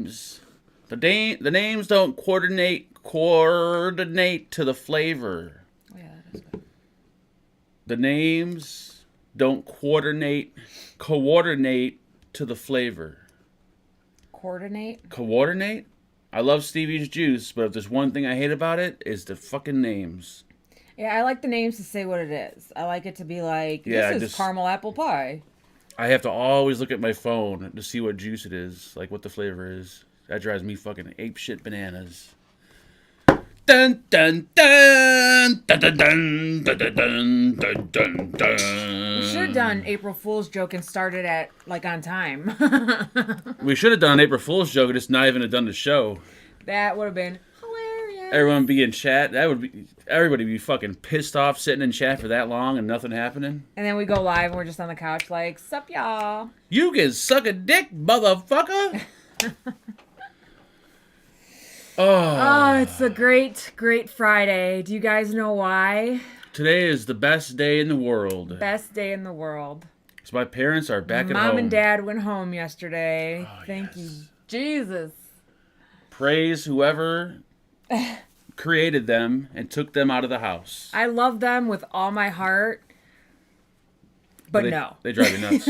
The names don't coordinate to the flavor. Oh, yeah, that is good. The names don't coordinate to the flavor. Coordinate? I love Stevie's juice, but if there's one thing I hate about it, is the fucking names. Yeah, I like the names to say what it is. I like it to be like, this is caramel apple pie. I have to always look at my phone to see what juice it is, like what the flavor is. That drives me fucking ape shit bananas. Dun dun dun dun dun dun dun dun dun dun dun. We should have done April Fool's joke and started at like on time. We should have done an April Fool's joke and just not even have done the show. That would have been hilarious. Everyone be in chat. Everybody be fucking pissed off sitting in chat for that long and nothing happening. And then we go live and we're just on the couch like, sup y'all? You can suck a dick, motherfucker. Oh, it's a great, great Friday. Do you guys know why? Today is the best day in the world. Best day in the world. So my parents are back at home. Mom and Dad went home yesterday. Thank you, Jesus. Praise whoever created them and took them out of the house. I love them with all my heart, but no. They drive you nuts.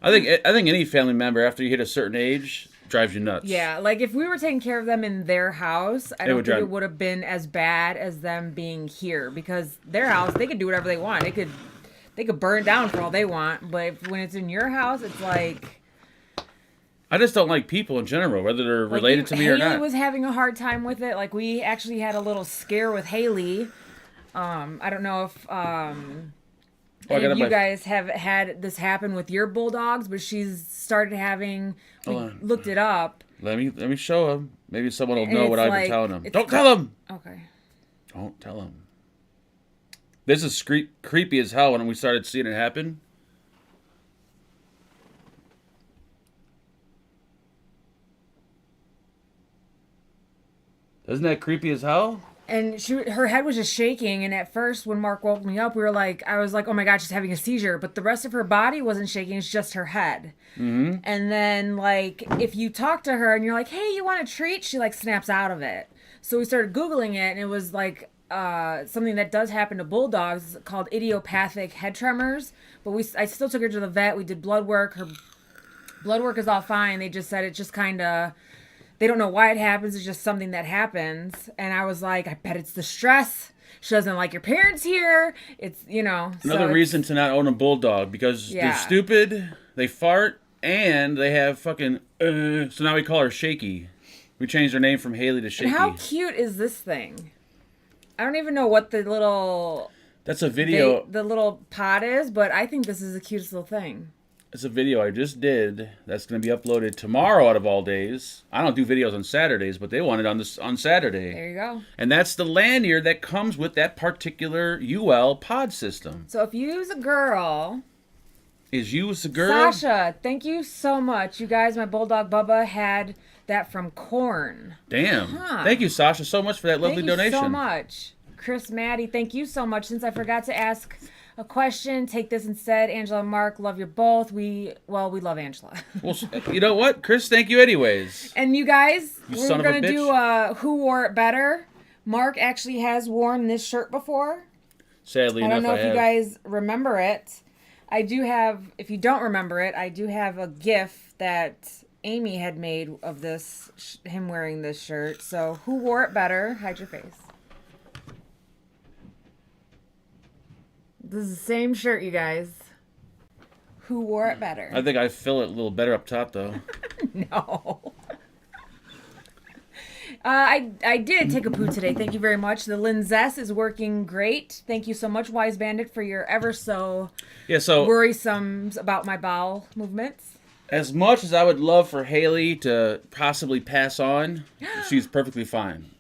I think any family member after you hit a certain age drives you nuts. Yeah, like if we were taking care of them in their house, I don't think it would have been as bad as them being here, because their house, they could do whatever they want. They could burn it down for all they want, but when it's in your house, it's like, I just don't like people in general, whether they're related to me or not. Haley was having a hard time with it. Like, we actually had a little scare with Haley. I don't know if any of you guys have had this happen with your bulldogs, but she's started having. We looked it up. Let me show them. Maybe someone will know what I've been telling them. Don't tell them. Okay. Don't tell them. This is creepy as hell when we started seeing it happen. Isn't that creepy as hell? And her head was just shaking, and at first when Mark woke me up, I was like, oh my God, she's having a seizure. But the rest of her body wasn't shaking, it's just her head. Mm-hmm. And then, like, if you talk to her and you're like, hey, you want a treat? She, like, snaps out of it. So we started Googling it, and it was, like, something that does happen to bulldogs called idiopathic head tremors. But I still took her to the vet. We did blood work. Her blood work is all fine. They just said it just kind of... They don't know why it happens. It's just something that happens. And I was like, I bet it's the stress. She doesn't like your parents here. It's, Another reason to not own a bulldog, because they're stupid, they fart, and they have fucking... so now we call her Shaky. We changed her name from Haley to Shaky. And how cute is this thing? I don't even know what the little... That's a video... the little pod is, but I think this is the cutest little thing. It's a video I just did that's going to be uploaded tomorrow out of all days. I don't do videos on Saturdays, but they want it on Saturday. There you go. And that's the lanyard that comes with that particular UL pod system. So if you's a girl... Is a girl? Sasha, thank you so much. You guys, my bulldog Bubba had that from Corn. Damn. Huh. Thank you, Sasha, so much for that lovely donation. Thank you so much. Chris Maddie, thank you so much. Since I forgot to ask... a question, take this instead. Angela and Mark, love you both. We love Angela. Well, you know what? Chris, thank you anyways. And you guys, we're going to do Who Wore It Better. Mark actually has worn this shirt before. Sadly enough, I have. I don't know if you guys remember it. I do have, if you don't remember it, I do have a GIF that Amy had made of this, him wearing this shirt. So, who wore it better? Hide your face. This is the same shirt, you guys. Who wore it better? I think I fill it a little better up top, though. No. I did take a poo today. Thank you very much. The Linzess is working great. Thank you so much, Wise Bandit, for your ever so worrisome about my bowel movements. As much as I would love for Haley to possibly pass on, she's perfectly fine.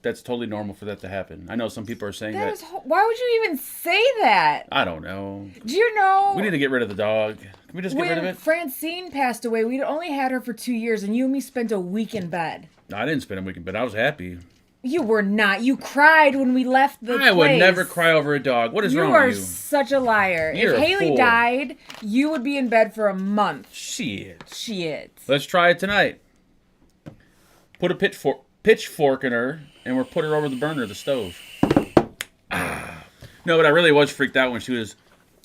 That's totally normal for that to happen. I know some people are saying that. Why would you even say that? I don't know. Do you know? We need to get rid of the dog. Can we just get rid of it? When Francine passed away, we'd only had her for 2 years, and you and me spent a week in bed. No, I didn't spend a week in bed. I was happy. You were not. You cried when we left the place. I would never cry over a dog. What is wrong with you? You are such a liar. You're if Haley died, you would be in bed for a month. Shit. Shit. Let's try it tonight. put a pitchfork in her, and we're put her over the burner of the stove. No, but I really was freaked out when she was...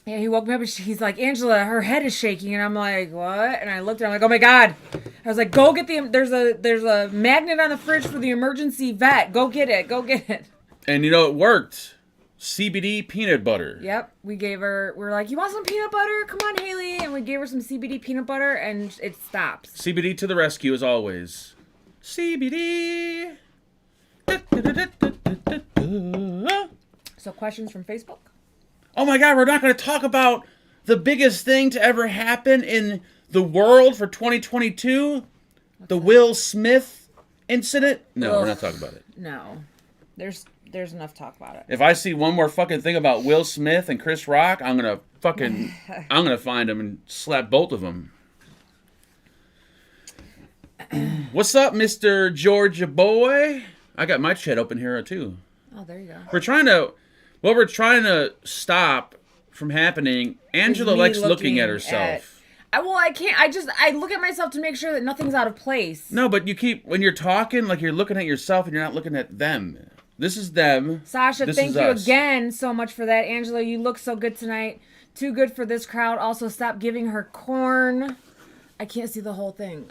Yeah, he woke me up and he's like, Angela, her head is shaking. And I'm like, what? And I looked at him, I'm like, oh my God. I was like, go get there's a magnet on the fridge for the emergency vet. Go get it. Go get it. And you know, it worked. CBD peanut butter. Yep. We're like, you want some peanut butter? Come on, Haley. And we gave her some CBD peanut butter and it stops. CBD to the rescue as always. CBD. So questions from Facebook? Oh my God, we're not going to talk about the biggest thing to ever happen in the world for 2022? The Will Smith incident? No, we're not talking about it. No. There's enough talk about it. If I see one more fucking thing about Will Smith and Chris Rock, I'm going to find them and slap both of them. What's up, Mr. Georgia boy? I got my chat open here too. Oh, there you go. We're trying to stop from happening. Angela likes looking at herself. I can't. I look at myself to make sure that nothing's out of place. No, but when you're talking, like you're looking at yourself and you're not looking at them. This is them. Sasha, thank you again so much for that. Angela, you look so good tonight. Too good for this crowd. Also, stop giving her corn. I can't see the whole thing.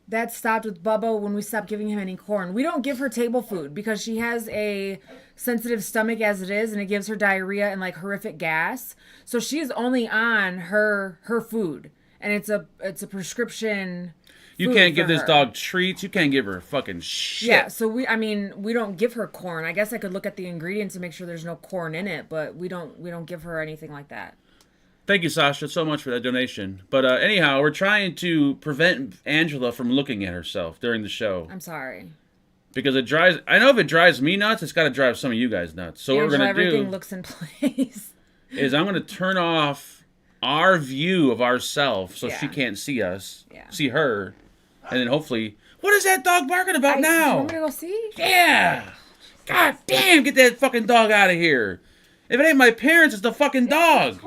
That stopped with Bubba when we stopped giving him any corn. We don't give her table food because she has a sensitive stomach as it is, and it gives her diarrhea and like horrific gas. So she's only on her food, and it's a prescription. You can't give this dog treats. You can't give her fucking shit. Yeah, so we don't give her corn. I guess I could look at the ingredients and make sure there's no corn in it, but we don't give her anything like that. Thank you, Sasha, so much for that donation. But anyhow, we're trying to prevent Angela from looking at herself during the show. I'm sorry. Because I know if it drives me nuts, it's got to drive some of you guys nuts. So Angela, what we're going to do... everything looks in place. ...is I'm going to turn off our view of ourselves so she can't see us, see her, and then hopefully... What is that dog barking about now? You want me to go see? Yeah! God damn, get that fucking dog out of here. If it ain't my parents, it's the fucking dog.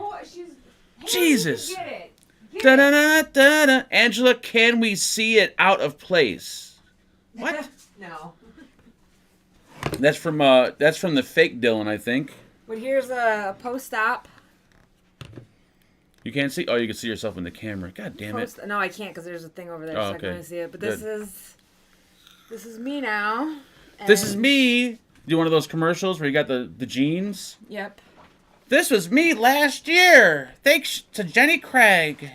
Jesus. Get it. Da-da-da-da-da. Angela, can we see it out of place? What? No. That's from the fake Dylan, I think. But here's a post-op. You can't see? Oh, you can see yourself in the camera. God damn it. No, I can't because there's a thing over there. Oh, so okay. I can't see it. But this is me now. This is me. Do one of those commercials where you got the jeans? Yep. This was me last year. Thanks to Jenny Craig.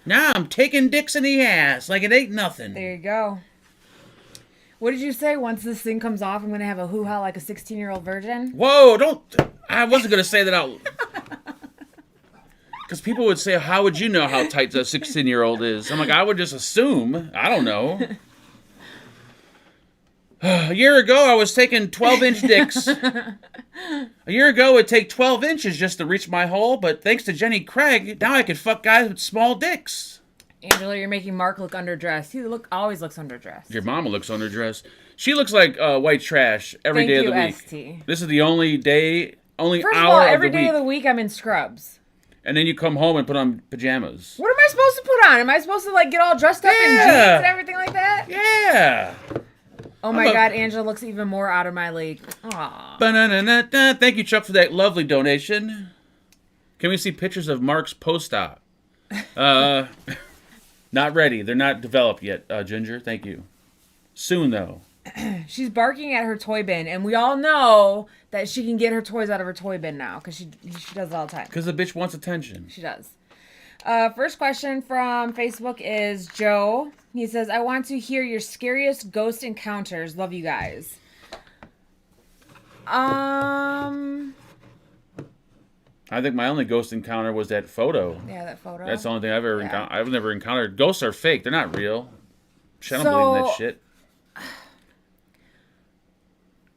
Now I'm taking dicks in the ass like it ain't nothing. There you go. What did you say? Once this thing comes off, I'm going to have a hoo-ha like a 16-year-old virgin? Whoa, don't... I wasn't going to say that out... Because people would say, how would you know how tight the 16-year-old is? I'm like, I would just assume. I don't know. A year ago, I was taking 12-inch dicks. A year ago, it'd take 12 inches just to reach my hole, but thanks to Jenny Craig, now I can fuck guys with small dicks. Angela, you're making Mark look underdressed. He always looks underdressed. Your mama looks underdressed. She looks like white trash every day of the week. ST. This is the only First hour of all, of every the day week. of the week I'm in scrubs. And then you come home and put on pajamas. What am I supposed to put on? Am I supposed to like get all dressed up in jeans and everything like that? Yeah. Oh my God, Angela looks even more out of my league. Aww. Ba-na-na-na-na. Thank you, Chuck, for that lovely donation. Can we see pictures of Mark's post-op? Not ready. They're not developed yet, Ginger. Thank you. Soon, though. She's barking at her toy bin, and we all know that she can get her toys out of her toy bin now, because she does it all the time. Because the bitch wants attention. She does. First question from Facebook is Joe. He says, I want to hear your scariest ghost encounters. Love you guys. I think my only ghost encounter was that photo. Yeah, that photo. That's the only thing I've ever encountered. I've never encountered. Ghosts are fake. They're not real. I don't believe in that shit.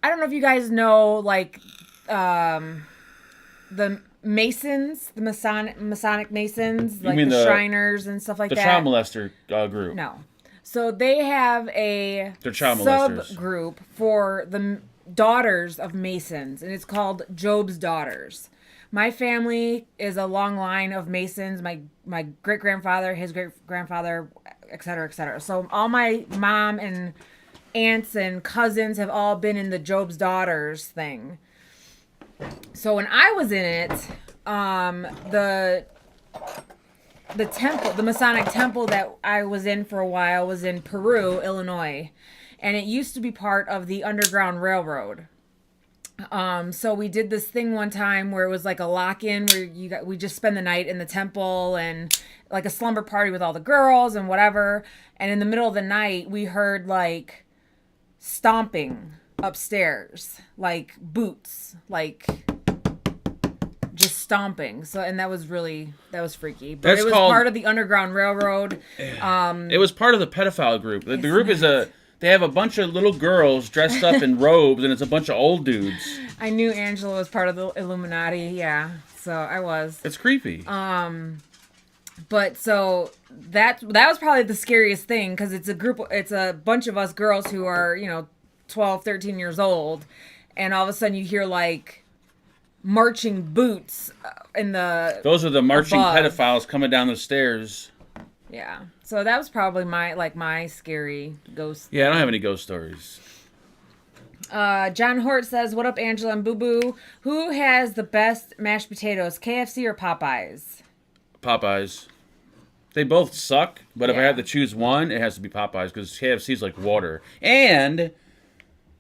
I don't know if you guys know, like, the Masons, the Masonic Masons, like the Shriners and stuff like that. The child molester group. No. So they have a subgroup for the daughters of Masons, and it's called Job's Daughters. My family is a long line of Masons. My great-grandfather, his great-grandfather et cetera, et cetera. So all my mom and aunts and cousins have all been in the Job's Daughters thing. So when I was in it, the temple, the Masonic temple that I was in for a while was in Peru, Illinois, and it used to be part of the Underground Railroad. So we did this thing one time where it was like a lock-in where we just spend the night in the temple and like a slumber party with all the girls and whatever. And in the middle of the night, we heard like stomping upstairs, like boots, like just stomping. So, and that was freaky. But That's it was called, part of the Underground Railroad. It was part of the pedophile group. The group is they have a bunch of little girls dressed up in robes, and it's a bunch of old dudes. I knew Angela was part of the Illuminati. Yeah, so I was. It's creepy. But so that was probably the scariest thing because it's a bunch of us girls who are 12, 13 years old, and all of a sudden you hear like marching boots in the. Those are the marching above. pedophiles coming down the stairs. Yeah. So that was probably my scary ghost. Yeah, I don't have any ghost stories. John Hort says, "What up, Angela and Boo Boo? Who has the best mashed potatoes, KFC or Popeyes?" Popeyes. They both suck, but if I Yeah. have to choose one, it has to be Popeyes because KFC is like water. And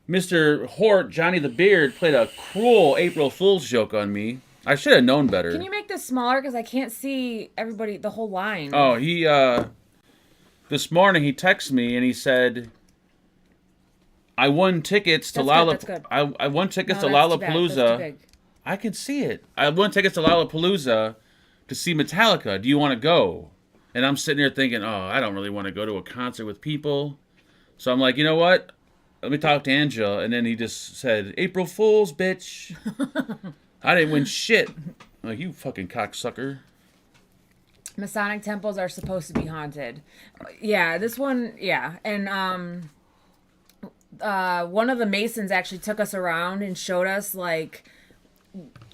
Mr. Hort, Johnny the Beard, played a cruel April Fool's joke on me. I should have known better. Can you make this smaller because I can't see everybody, the whole line? Oh, he this morning he texted me and he said, "I won tickets to That's good. I won tickets to No, that's too bad. That's too Lollapalooza. big. I can see it. I won tickets to Lollapalooza to see Metallica. Do you want to go?" And I'm sitting there thinking, "Oh, I don't really want to go to a concert with people." So I'm like, you know what? Let me talk to Angela. And then he just said, "April Fool's, bitch." I didn't win shit. I'm like, you fucking cocksucker. Masonic temples are supposed to be haunted. Yeah, this one, yeah. And one of the Masons actually took us around and showed us like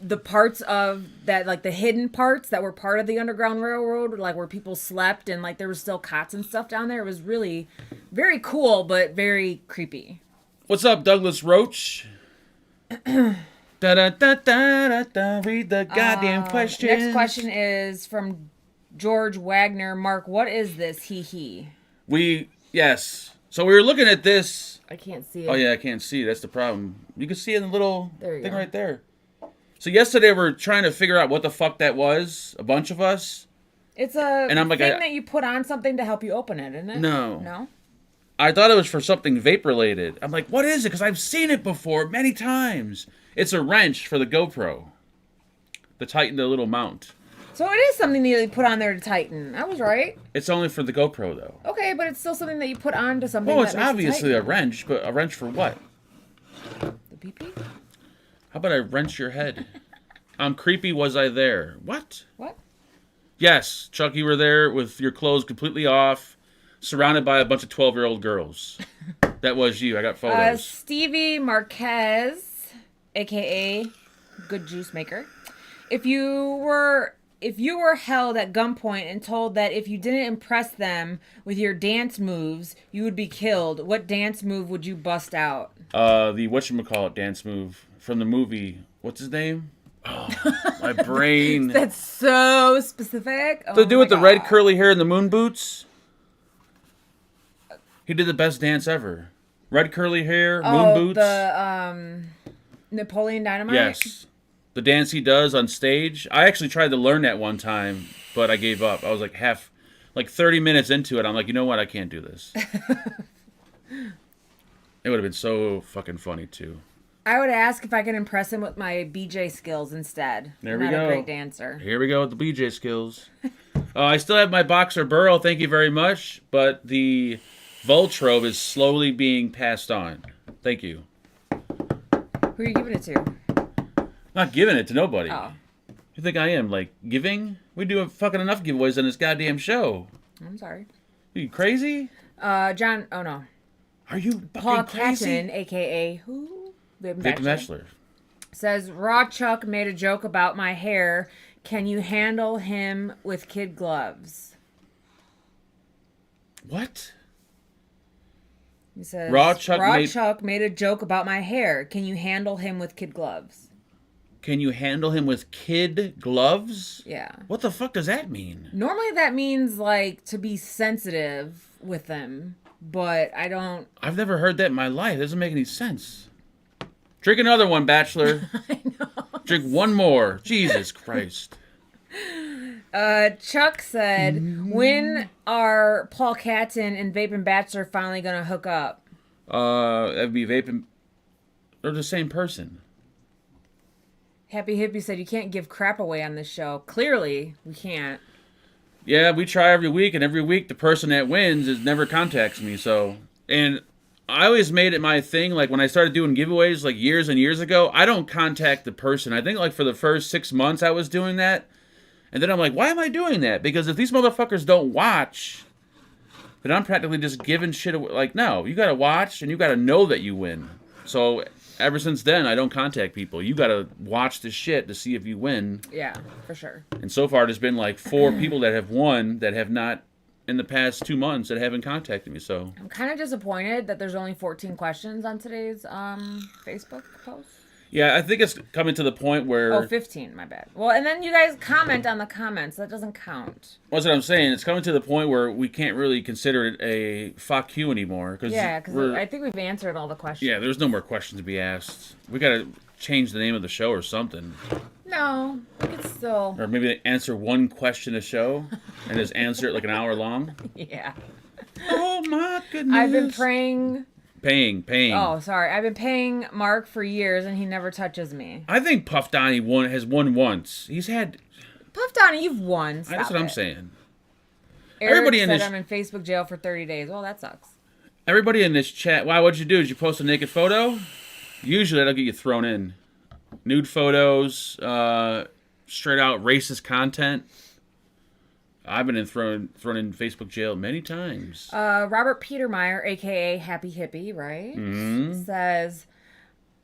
the parts of that, like the hidden parts that were part of the Underground Railroad, like where people slept and like there was still cots and stuff down there. It was really very cool, but very creepy. What's up, Douglas Roach? Da da da da da. Read the goddamn question. Next question is from George Wagner. Mark, what is this? He. Yes. So we were looking at this. I can't see it. Oh yeah, I can't see. That's the problem. You can see it in the little There you thing go. right there. So yesterday we were trying to figure out what the fuck that was. A bunch of us. It's a And I'm like, thing that you put on something to help you open it, isn't it? No. No? I thought it was for something vape related. I'm like, what is it? Because I've seen it before many times. It's a wrench for the GoPro. To tighten the little mount. So it is something that you put on there to tighten. I was right. It's only for the GoPro though. Okay, but it's still something that you put onto something. Oh, that it's makes it obviously a tighten. wrench, but a wrench for what? The pee-pee? How about I wrench your head? Creepy was I there? What? What? Yes, Chuck, you were there with your clothes completely off, surrounded by a bunch of 12-year-old girls. That was you. I got photos. Stevie Marquez, aka Good Juice Maker. If you were held at gunpoint and told that if you didn't impress them with your dance moves, you would be killed, what dance move would you bust out? The whatchamacallit dance move from the movie. What's his name? Oh, my brain. That's so specific. Oh The dude with the my red God. curly hair and the moon boots. He did the best dance ever. Red curly hair, moon boots. The Napoleon Dynamite. Yes. The dance he does on stage. I actually tried to learn that one time, but I gave up. I was like 30 minutes into it. I'm like, you know what? I can't do this. It would have been so fucking funny too. I would ask if I could impress him with my BJ skills instead. There I'm we not go. a great dancer. Here we go with the BJ skills. I still have my Boxer Burrow, thank you very much, but the Voltrove is slowly being passed on. Thank you. Who are you giving it to? Not giving it to nobody. Oh, You think I am, like, giving? We do fucking enough giveaways on this goddamn show. I'm sorry. Are you crazy? John. Oh no. Are you fucking Paul crazy? Catton, aka who? Victim Bachelor. Says Raw Chuck made a joke about my hair. Can you handle him with kid gloves? What? He says, Raw Chuck made a joke about my hair. Can you handle him with kid gloves? Can you handle him with kid gloves? Yeah. What the fuck does that mean? Normally that means, like, to be sensitive with them, but I don't... I've never heard that in my life. It doesn't make any sense. Drink another one, Bachelor. I know. Drink one more. Jesus Christ. Chuck said, when are Paul Catton and Vape and Bachelor finally going to hook up? That'd be Vaping. They're the same person. Happy Hippie said, you can't give crap away on this show. Clearly, we can't. Yeah, we try every week, and every week the person that wins never contacts me, so... And I always made it my thing, like, when I started doing giveaways, like, years and years ago, I don't contact the person. I think, like, for the first 6 months I was doing that. And then I'm like, why am I doing that? Because if these motherfuckers don't watch, then I'm practically just giving shit away. Like, no, you gotta watch and you gotta know that you win. So ever since then, I don't contact people. You gotta watch the shit to see if you win. Yeah, for sure. And so far, there's been like 4 people that have won that have not, in the past 2 months, that haven't contacted me. So I'm kind of disappointed that there's only 14 questions on today's Facebook post. yeah, I think it's coming to the point where... Oh, 15, my bad. Well, and then you guys comment on the comments. That doesn't count. That's what I'm saying. It's coming to the point where we can't really consider it a fuck you anymore. Yeah, because I think we've answered all the questions. Yeah, there's no more questions to be asked. We gotta change the name of the show or something. No, we could still... Or maybe answer one question a show and just answer it like an hour long. Yeah. Oh my goodness. I've been praying... Paying. Oh, sorry. I've been paying Mark for years, and he never touches me. I think Puff Donnie has won once. He's had... Puff Donnie, you've won. Stop That's what I'm it. saying. Eric Everybody said in this... I'm in Facebook jail for 30 days. Well, that sucks. Everybody in this chat... Wow, what'd you do? Did you post a naked photo? Usually that'll get you thrown in. Nude photos, straight out racist content. I've been thrown in Facebook jail many times. Robert Petermeyer, a.k.a. Happy Hippie, right? Mm-hmm. Says,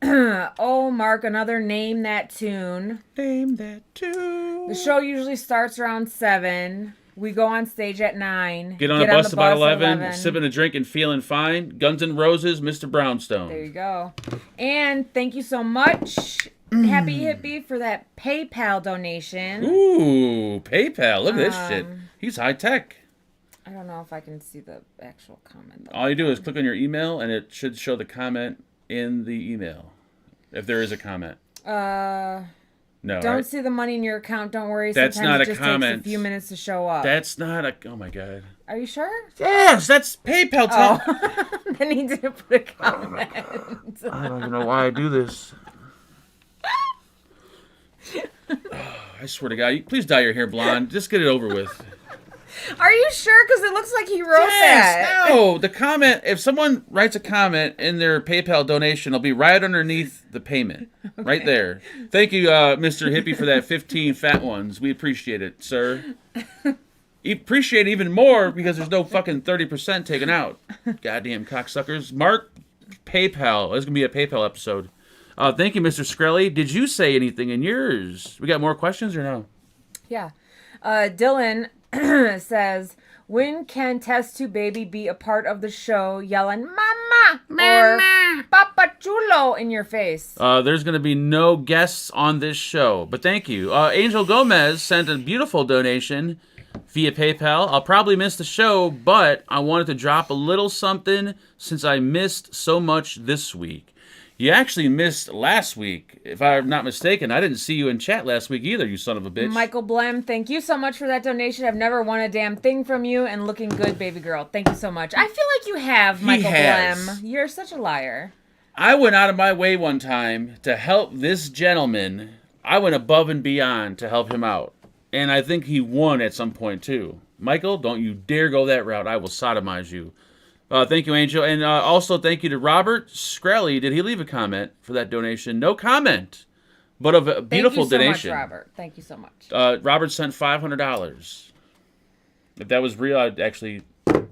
oh, Mark, another Name That Tune. Name that tune. The show usually starts around 7. We go on stage at 9. Get on a bus about 11, sipping a drink and feeling fine. Guns N' Roses, Mr. Brownstone. There you go. And thank you so much, Happy Hippie, for that PayPal donation. Ooh, PayPal. Look at this shit. He's high tech. I don't know if I can see the actual comment, though. All you do is click on your email, and it should show the comment in the email. If there is a comment. No. Don't see the money in your account. Don't worry. That's Sometimes not it a just comment. takes a few minutes to show up. That's not a... Oh, my God. Are you sure? Yes, that's PayPal. Oh. Then he didn't put a comment. I don't even know why I do this. I swear to God, please dye your hair blonde. Just get it over with. Are you sure? Because it looks like he wrote that. No, the comment, if someone writes a comment in their PayPal donation, it'll be right underneath the payment. Okay. Right there. Thank you, Mr. Hippie, for that 15 fat ones. We appreciate it, sir. Appreciate it even more because there's no fucking 30% taken out. Goddamn cocksuckers. Mark, PayPal. This is going to be a PayPal episode. Thank you, Mr. Skrelly. Did you say anything in yours? We got more questions or no? Yeah. Dylan says, when can Test Tube Baby be a part of the show yelling, Mama, or Papa Chulo in your face? There's going to be no guests on this show, but thank you. Angel Gomez sent a beautiful donation via PayPal. I'll probably miss the show, but I wanted to drop a little something since I missed so much this week. You actually missed last week, if I'm not mistaken. I didn't see you in chat last week either, you son of a bitch. Michael Blem, thank you so much for that donation. I've never won a damn thing from you, and looking good, baby girl. Thank you so much. I feel like you have, Michael Blem. You're such a liar. I went out of my way one time to help this gentleman. I went above and beyond to help him out. And I think he won at some point, too. Michael, don't you dare go that route. I will sodomize you. Thank you, Angel. And also thank you to Robert Skrelly. Did he leave a comment for that donation? No comment, but a beautiful donation. Thank you so much, Robert. Thank you so much. Robert sent $500. If that was real, I'd actually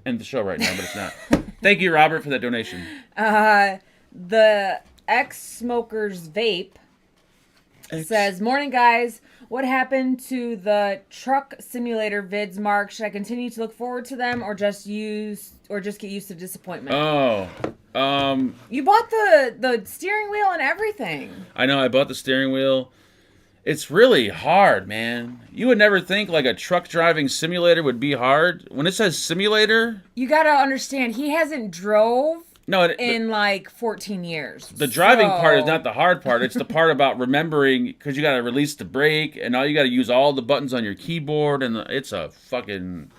end the show right now, but it's not. Thank you, Robert, for that donation. The ex-smokers Vape says, morning, guys. What happened to the truck simulator vids, Mark? Should I continue to look forward to them or just get used to disappointment? Oh, You bought the steering wheel and everything. I know I bought the steering wheel. It's really hard, man. You would never think like a truck driving simulator would be hard. When it says simulator, You got to understand, he hasn't drove no, in like 14 years. the driving part is not the hard part. It's the part about remembering, because you got to release the brake and all you got to use all the buttons on your keyboard, and it's a fucking.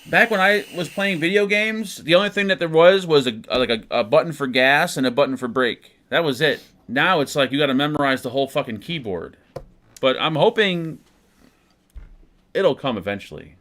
Back when I was playing video games, the only thing that there was a button for gas and a button for brake. That was it. Now it's like you got to memorize the whole fucking keyboard. But I'm hoping it'll come eventually.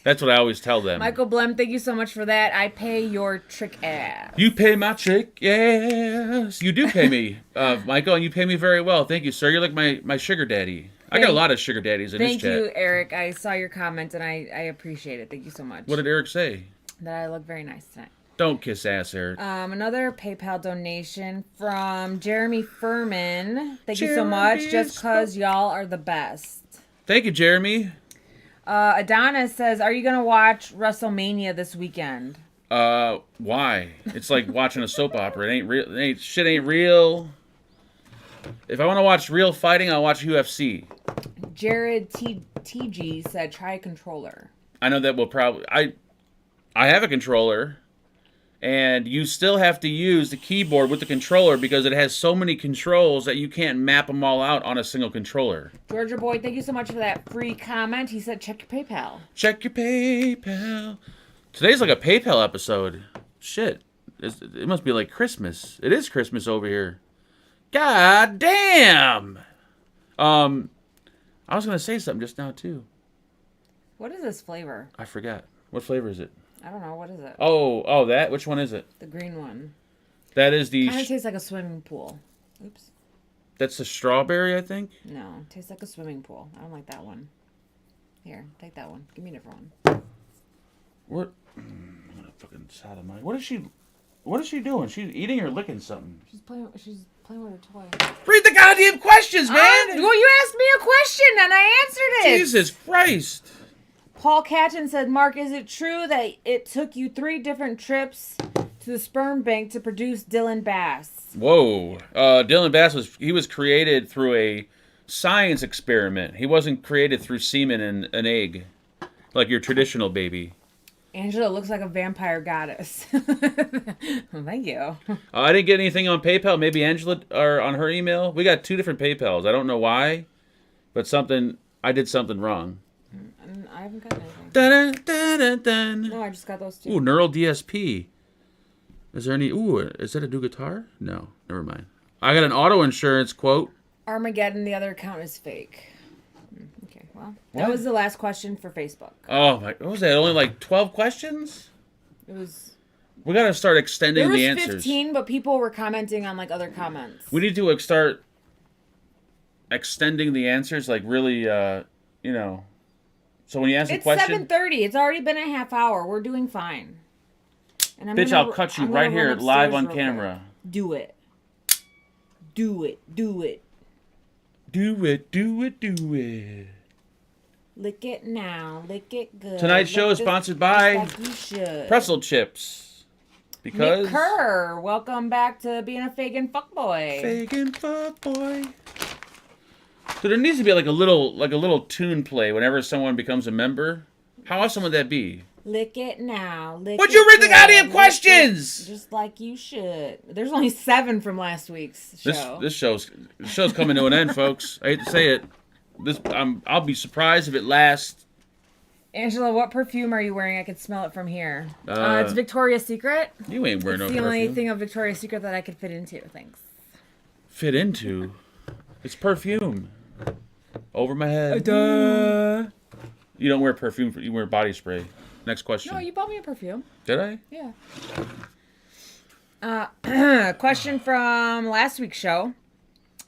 That's what I always tell them. Michael Blem, thank you so much for that. I pay your trick ass. You pay my trick, yes. You do pay me, Michael, and you pay me very well. Thank you, sir. You're like my sugar daddy. I got a lot of sugar daddies in this chat. Thank you, Eric. I saw your comment, and I appreciate it. Thank you so much. What did Eric say? That I look very nice tonight. Don't kiss ass, Eric. Another PayPal donation from Jeremy Furman. Thank you so much. Just because y'all are the best. Thank you, Jeremy. Adonis says, are you going to watch WrestleMania this weekend? Why? It's like watching a soap opera. It ain't real. Shit ain't real. If I want to watch real fighting, I'll watch UFC. Jared TG said, try a controller. I know that will probably... I have a controller, and you still have to use the keyboard with the controller because it has so many controls that you can't map them all out on a single controller. Georgia Boy, thank you so much for that free comment. He said, check your PayPal. Check your PayPal. Today's like a PayPal episode. Shit. It must be like Christmas. It is Christmas over here. God damn! I was going to say something just now, too. What is this flavor? I forgot. What flavor is it? I don't know. What is it? Oh, that? Which one is it? The green one. That is the... Kind of tastes like a swimming pool. Oops. That's the strawberry, I think? No, it tastes like a swimming pool. I don't like that one. Here, take that one. Give me a different one. What? I'm gonna fucking sodomite. What is she doing? She's eating or licking something? She's playing with her toy. Read the goddamn questions, man! Well, you asked me a question and I answered it. Jesus Christ. Paul Catton said, Mark, is it true that it took you 3 different trips to the sperm bank to produce Dylan Bass? Whoa. Dylan Bass was created through a science experiment. He wasn't created through semen and an egg, like your traditional baby. Angela looks like a vampire goddess. Well, thank you. I didn't get anything on PayPal. Maybe Angela, or on her email. We got 2 different PayPals. I don't know why, but I did something wrong. I haven't got anything. Dun, dun, dun, dun. No, I just got those 2. Ooh, Neural DSP. Is there any... Ooh, is that a new guitar? No, never mind. I got an auto insurance quote. Armageddon, the other account is fake. Okay, well, that What? was the last question for Facebook. Oh, my... What was that? Only like 12 questions? It was... We got to start extending There was the answers. 15, but people were commenting on, like, other comments. We need to start extending the answers, like really, you know... So when you ask a It's question... 7:30. It's already been a half hour. We're doing fine. And Bitch, I'll cut you right here, live on camera. Do it. Do it. Do it. Do it, do it, do it. Lick it now. Lick it good. Tonight's show is sponsored by like you should. Pretzel Chips. Because... Nick Kerr, welcome back to being a Fagin fuckboy. Fagin fuckboy. So there needs to be like a little tune play whenever someone becomes a member. How awesome would that be? Lick it now. Lick Would it you read the good. goddamn Lick questions? it just like you should. There's only 7 from last week's show. This show's coming to an end, folks. I hate to say it. I'll be surprised if it lasts. Angela, what perfume are you wearing? I can smell it from here. It's Victoria's Secret. You ain't wearing no It's perfume. the only thing of Victoria's Secret that I could fit into. Thanks. Fit into? It's perfume. Over my head. Duh. You don't wear perfume. You wear body spray. Next question. No, you bought me a perfume. Did I? Yeah. Question from last week's show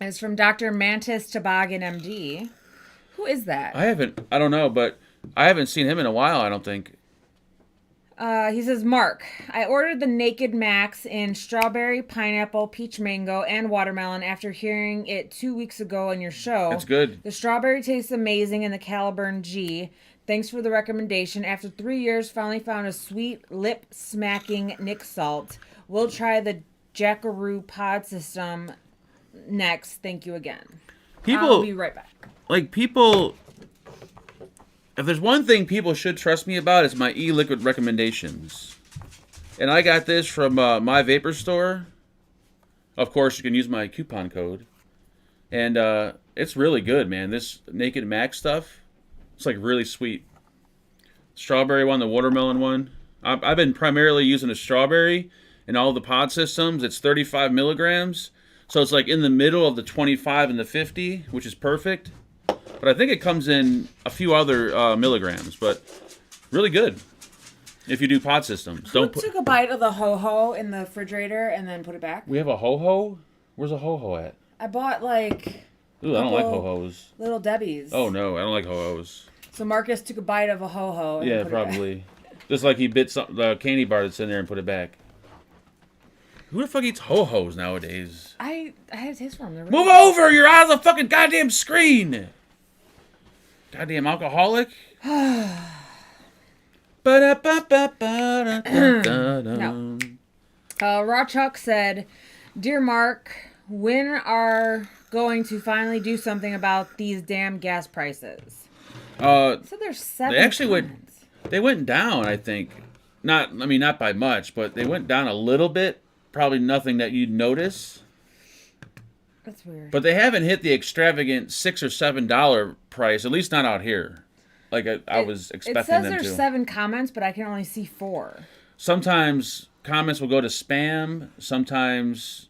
is from Dr. Mantis Toboggan, MD. Who is that? I don't know, but I haven't seen him in a while, I don't think. He says, Mark, I ordered the Naked Max in strawberry, pineapple, peach mango, and watermelon after hearing it 2 weeks ago on your show. It's good. The strawberry tastes amazing in the Caliburn G. Thanks for the recommendation. After 3 years, finally found a sweet, lip-smacking Nick Salt. We'll try the Jackaroo pod system next. Thank you again. I'll be right back. If there's one thing people should trust me about, it's my e-liquid recommendations. And I got this from my Vapor store. Of course, you can use my coupon code. And it's really good, man. This Naked Max stuff, it's like really sweet. Strawberry one, the watermelon one. I've been primarily using a strawberry in all the pod systems. It's 35 milligrams. So it's like in the middle of the 25 and the 50, which is perfect. But I think it comes in a few other milligrams, but really good if you do pod systems. Who took a bite of the ho-ho in the refrigerator and then put it back? We have a ho-ho? Where's a ho-ho at? I bought like... Ooh, I don't like ho-hos. Little Debbie's. Oh, no, I don't like ho-hos. So Marcus took a bite of a ho-ho and yeah, put probably. It back. Just like he bit the candy bar that's in there and put it back. Who the fuck eats ho-hos nowadays? I had a taste for them. Really Move over! You're out of the fucking goddamn screen! Goddamn alcoholic. No. Raw Chuck said, Dear Mark, when are going to finally do something about these damn gas prices? So there's 7 They actually comments. they went down, I think. Not by much, but they went down a little bit. Probably nothing that you'd notice. That's weird. But they haven't hit the extravagant $6 or $7 price, at least not out here. Like I was expecting them to. It says there's 7 comments, but I can only see 4. Sometimes comments will go to spam. Sometimes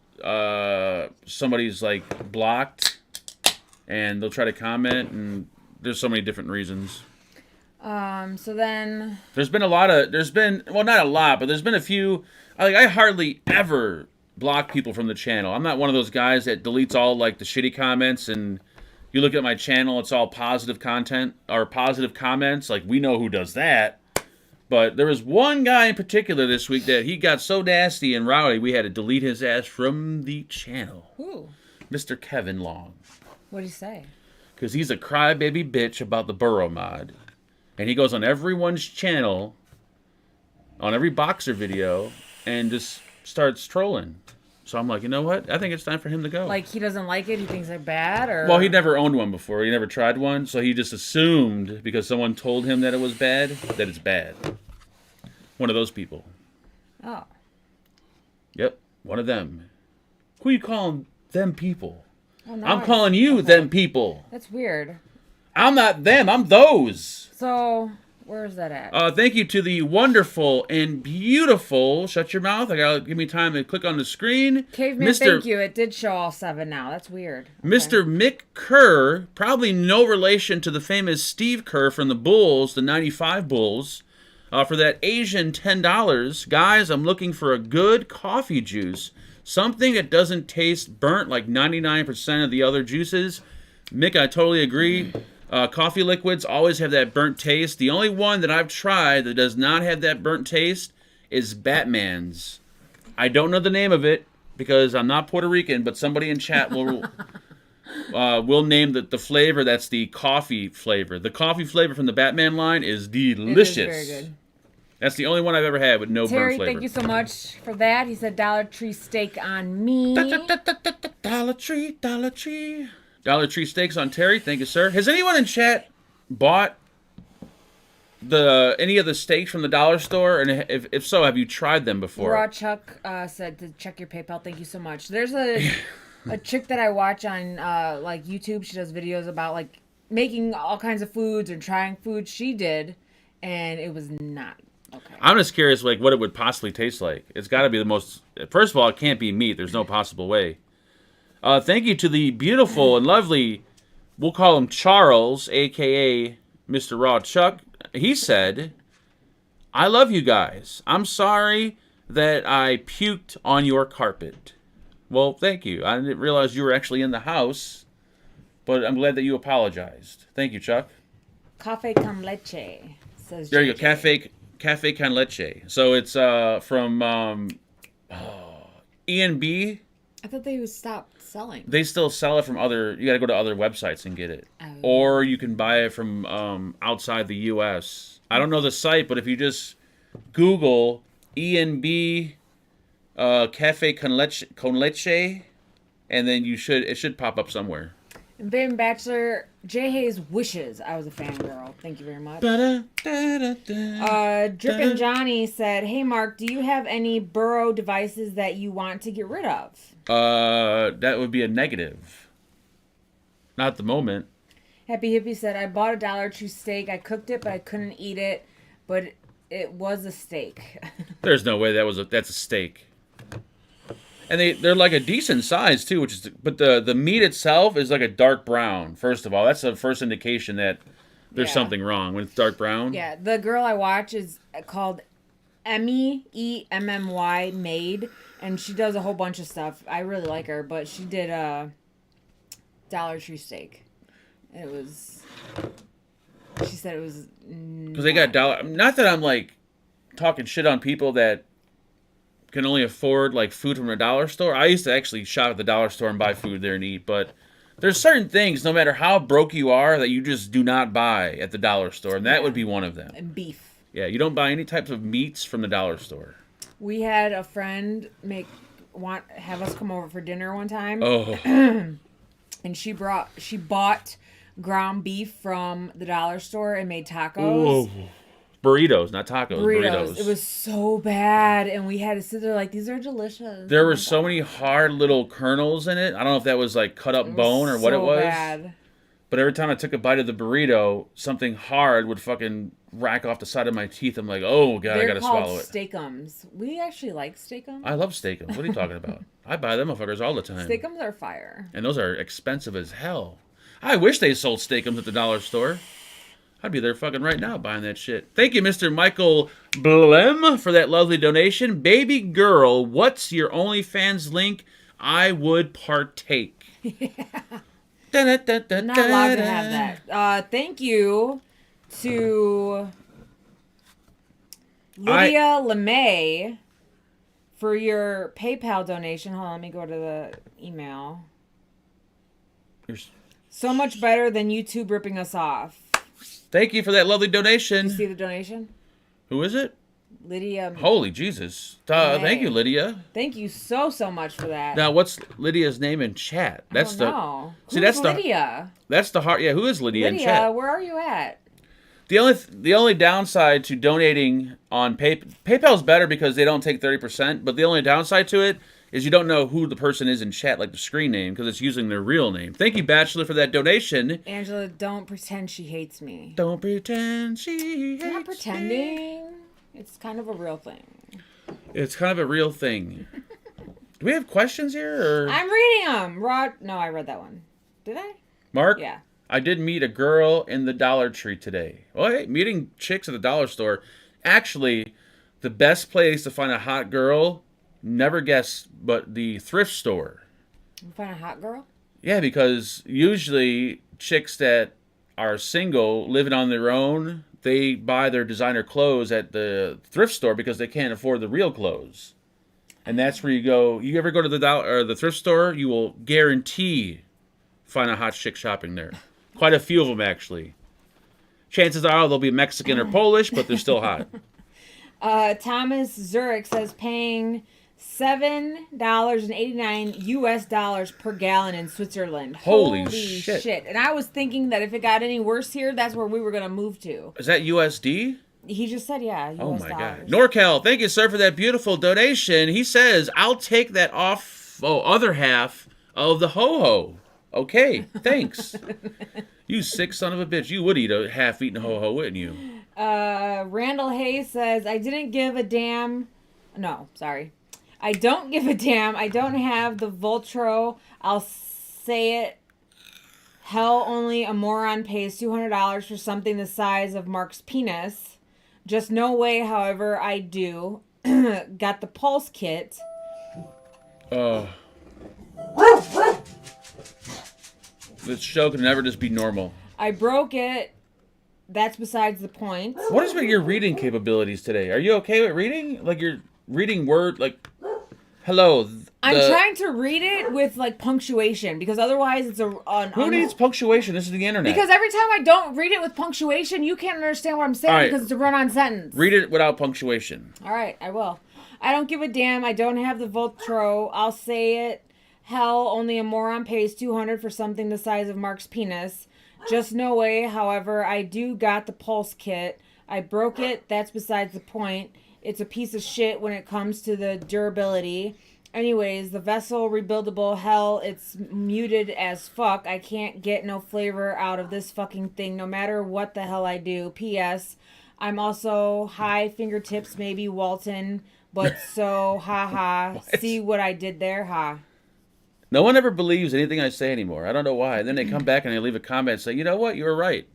somebody's like blocked, and they'll try to comment, and there's so many different reasons. So then There's been not a lot, but there's been a few. I hardly ever block people from the channel. I'm not one of those guys that deletes all like the shitty comments, and you look at my channel, it's all positive content or positive comments. Like, we know who does that. But there was one guy in particular this week that he got so nasty and rowdy, we had to delete his ass from the channel. Who? Mr. Kevin Long. What'd he say? Because he's a crybaby bitch about the burrow mod. And he goes on everyone's channel, on every boxer video, and just starts trolling. So I'm like, you know what? I think it's time for him to go. Like, he doesn't like it? He thinks they're bad? Or Well, he never owned one before. He never tried one. So he just assumed, because someone told him that it was bad, that it's bad. One of those people. Oh. Yep, one of them. Who you calling them people? Oh, no, I'm calling you them people. That's weird. I'm not them. I'm those. So, where is that at? Thank you to the wonderful and beautiful. Shut your mouth. I gotta give me time to click on the screen. Caveman, thank you. It did show all 7 now. That's weird. Okay. Mr. Mick Kerr, probably no relation to the famous Steve Kerr from the Bulls, the 95 Bulls. For that Asian $10, guys, I'm looking for a good coffee juice. Something that doesn't taste burnt like 99% of the other juices. Mick, I totally agree. Coffee liquids always have that burnt taste. The only one that I've tried that does not have that burnt taste is Batman's. I don't know the name of it because I'm not Puerto Rican, but somebody in chat will name the flavor. That's the coffee flavor. The coffee flavor from the Batman line is delicious. It is very good. That's the only one I've ever had with no Terry, burnt flavor. thank you so much for that. He said Dollar Tree steak on me. Dollar Tree, Dollar Tree. Dollar Tree steaks on Terry. Thank you, sir. Has anyone in chat bought any of the steaks from the dollar store? And if so, have you tried them before? Raw Chuck said to check your PayPal. Thank you so much. There's a chick that I watch on like YouTube. She does videos about like making all kinds of foods and trying foods. She did, and it was not okay. I'm just curious, like, what it would possibly taste like. It's got to be the most. First of all, it can't be meat. There's no possible way. Thank you to the beautiful and lovely, we'll call him Charles, a.k.a. Mr. Raw Chuck. He said, I love you guys. I'm sorry that I puked on your carpet. Well, thank you. I didn't realize you were actually in the house, but I'm glad that you apologized. Thank you, Chuck. Cafe con leche, says There you JJ. go. Cafe Con Leche. So it's from E&B. I thought they would stop selling. They still sell it from other. You got to go to other websites and get it, Oh. or you can buy it from outside the U.S. I don't know the site, but if you just Google E&B Cafe Con Leche, and then it should pop up somewhere. And Vaping Bachelor, J. Hayes wishes I was a fangirl. Thank you very much. Drippin' Johnny said, "Hey Mark, do you have any burrow devices that you want to get rid of?" That would be a negative. Not at the moment. Happy Hippie said, "I bought a Dollar Tree steak. I cooked it, but I couldn't eat it. But it was a steak." There's no way that's a steak. And they're like a decent size too, but the meat itself is like a dark brown. First of all, that's the first indication that there's something wrong when it's dark brown. Yeah, the girl I watch is called Emmy EMMY Made, and she does a whole bunch of stuff. I really like her, but she did a Dollar Tree steak. It was. She said it was. Because they got dollar. Not that I'm like talking shit on people that can only afford like food from a dollar store. I used to actually shop at the dollar store and buy food there and eat, but there's certain things, no matter how broke you are, that you just do not buy at the dollar store, and that would be one of them. And beef. Yeah, you don't buy any types of meats from the dollar store. We had a friend have us come over for dinner one time. Oh. And she bought ground beef from the dollar store and made tacos. Ooh. Burritos, not tacos. Burritos. It was so bad, and we had to sit there like, these are delicious. There were so many hard little kernels in it. I don't know if that was like cut up bone or what it was. Bad. But every time I took a bite of the burrito, something hard would fucking rack off the side of my teeth. I'm like, oh god, I gotta swallow it. Steakums. We actually like steakums. I love steakums. What are you talking about? I buy them motherfuckers all the time. Steakums are fire. And those are expensive as hell. I wish they sold steakums at the dollar store. I'd be there fucking right now buying that shit. Thank you, Mr. Michael Blem, for that lovely donation. Baby girl, what's your OnlyFans link? I would partake. Yeah. Not allowed to have that. Thank you to Lydia LeMay for your PayPal donation. Hold on, let me go to the email. So much better than YouTube ripping us off. Thank you for that lovely donation. Did you see the donation? Who is it? Lydia. Holy Jesus. Thank you, Lydia. Thank you so much for that. Now, what's Lydia's name in chat? That's Who's Lydia? That's the heart. Yeah, who is Lydia in chat? Lydia, where are you at? The only downside to donating on PayPal is better because they don't take 30%, but the only downside to it is you don't know who the person is in chat, like the screen name, because it's using their real name. Thank you, Bachelor, for that donation. Angela, don't pretend she hates me. Don't pretend she hates me. I'm not pretending. It's kind of a real thing. It's kind of a real thing. Do we have questions here? Or? I'm reading them. No, I read that one. Did I? Mark? Yeah. I did meet a girl in the Dollar Tree today. Well, hey, meeting chicks at the dollar store. Actually, the best place to find a hot girl, never guess, but the thrift store. You find a hot girl? Yeah, because usually chicks that are single, living on their own, they buy their designer clothes at the thrift store because they can't afford the real clothes. And that's where you go. You ever go to the thrift store, you will guarantee find a hot chick shopping there. Quite a few of them, actually. Chances are they'll be Mexican or Polish, but they're still hot. Thomas Zurich says paying $7.89 US per gallon in Switzerland. Holy shit. And I was thinking that if it got any worse here, that's where we were going to move to. Is that USD? He just said, yeah, US oh my dollars. God. Norcal, thank you, sir, for that beautiful donation. He says, I'll take that other half of the ho-ho. Okay, thanks. You sick son of a bitch. You would eat a half-eaten ho-ho, wouldn't you? Randall Hayes says, I didn't give a damn. No, sorry. I don't give a damn. I don't have the Voltro. I'll say it. Hell, only a moron pays $200 for something the size of Mark's penis. Just no way, however, I do. Got the Pulse kit. This show can never just be normal. I broke it that's besides the point. What is with your reading capabilities today? Are you okay with reading? Like you're reading word like, hello. I'm trying to read it with like punctuation because otherwise it's Who needs punctuation? This is the internet. Because every time I don't read it with punctuation, you can't understand what I'm saying because it's a run-on sentence. Read it without punctuation. All right, I will. I don't give a damn. I don't have the Voltro. I'll say it. Hell, only a moron pays $200 for something the size of Mark's penis. Just no way. However, I do got the Pulse kit. I broke it. That's besides the point. It's a piece of shit when it comes to the durability. Anyways, the vessel rebuildable. Hell, it's muted as fuck. I can't get no flavor out of this fucking thing no matter what the hell I do. P.S. I'm also high fingertips, maybe Walton, but so haha. See what I did there, ha. No one ever believes anything I say anymore. I don't know why. And then they come back and they leave a comment and say, you know what? You were right.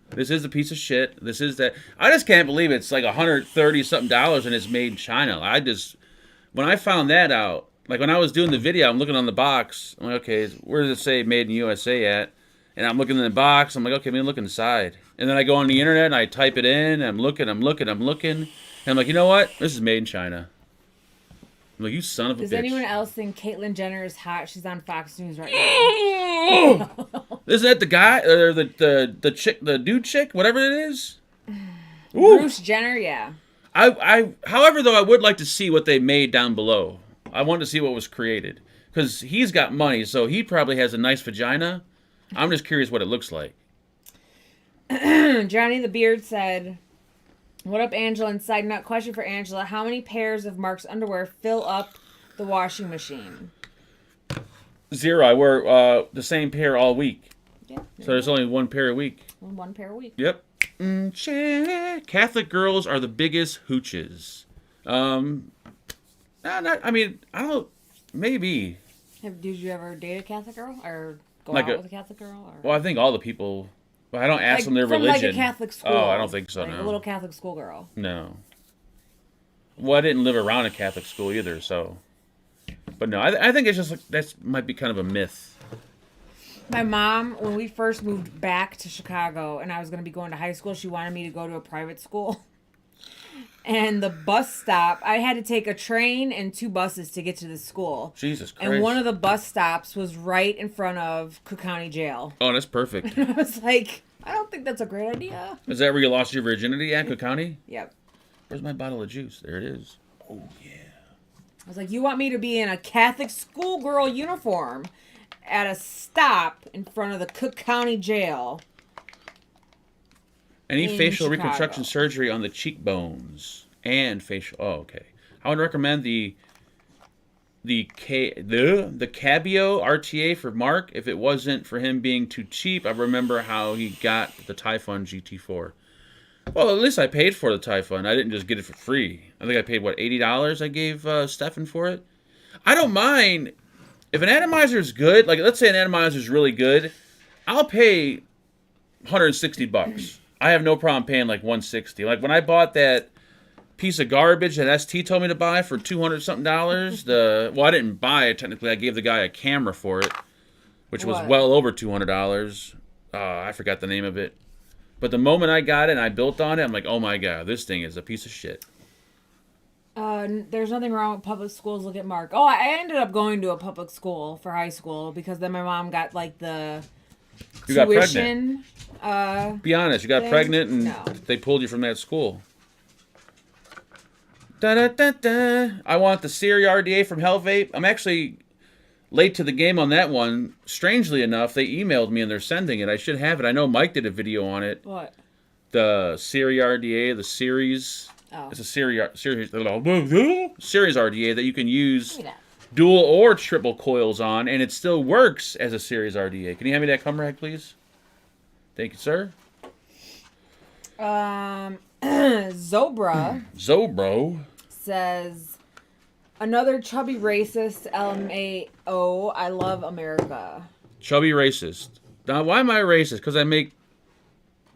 This is a piece of shit. This is that. I just can't believe it's like $130-something and it's made in China. When I found that out, like when I was doing the video, I'm looking on the box. I'm like, okay, where does it say made in USA at? And I'm looking in the box. I'm like, okay, let me look inside. And then I go on the internet and I type it in. And I'm looking. And I'm like, you know what? This is made in China. I'm like, you son of a bitch. Does anyone else think Caitlyn Jenner is hot? She's on Fox News right now. Isn't that the guy or the chick, the dude chick, whatever it is? Bruce Jenner, yeah. However, though, I would like to see what they made down below. I want to see what was created because he's got money, so he probably has a nice vagina. I'm just curious what it looks like. Johnny the Beard said, "What up, Angela?" And side note question for Angela: how many pairs of Mark's underwear fill up the washing machine? 0. I wear the same pair all week. Yeah. So there's only one pair a week. One pair a week. Yep. Catholic girls are the biggest hooches. I don't. Maybe. Did you ever date a Catholic girl or go like out with a Catholic girl? Or? Well, I think all the people. Well, I don't ask like, them their from religion. Like a Catholic school. Oh, I don't think so. Like no. A little Catholic schoolgirl. No. Well, I didn't live around a Catholic school either, so. But no, I think it's just like that might be kind of a myth. My mom, when we first moved back to Chicago and I was going to be going to high school, she wanted me to go to a private school. And the bus stop, I had to take a train and 2 buses to get to the school. Jesus Christ. And one of the bus stops was right in front of Cook County Jail. Oh, that's perfect. And I was like, I don't think that's a great idea. Is that where you lost your virginity at, Cook County? Yep. Where's my bottle of juice? There it is. Oh, yeah. I was like, you want me to be in a Catholic schoolgirl uniform at a stop in front of the Cook County Jail? Any facial Chicago. reconstruction surgery on the cheekbones and facial. Oh, okay. I would recommend the Cabio RTA for Mark. If it wasn't for him being too cheap, I remember how he got the Typhon GT4. Well, at least I paid for the Typhon. I didn't just get it for free. I think I paid, what, $80 I gave Stefan for it? I don't mind. If an atomizer is good, like let's say an atomizer is really good, I'll pay $160. I have no problem paying like $160. Like when I bought that piece of garbage that ST told me to buy for $200-something, I didn't buy it technically. I gave the guy a camera for it, which was well over $200. I forgot the name of it. But the moment I got it and I built on it, I'm like, oh my God, this thing is a piece of shit. There's nothing wrong with public schools. Look at Mark. Oh, I ended up going to a public school for high school because then my mom got like the tuition. Be honest, you got pregnant and no. They pulled you from that school. I want the Siri RDA from Hell Vape. I'm actually late to the game on that one. Strangely enough, they emailed me and they're sending it. I should have it. I know Mike did a video on it. What? The Siri RDA, the series. Oh. It's a series RDA that you can use dual or triple coils on, and it still works as a series RDA. Can you hand me that camera rag, please? Thank you, sir. Zobro says, another chubby racist LMAO. I love America. Chubby racist. Now, why am I racist? Because I make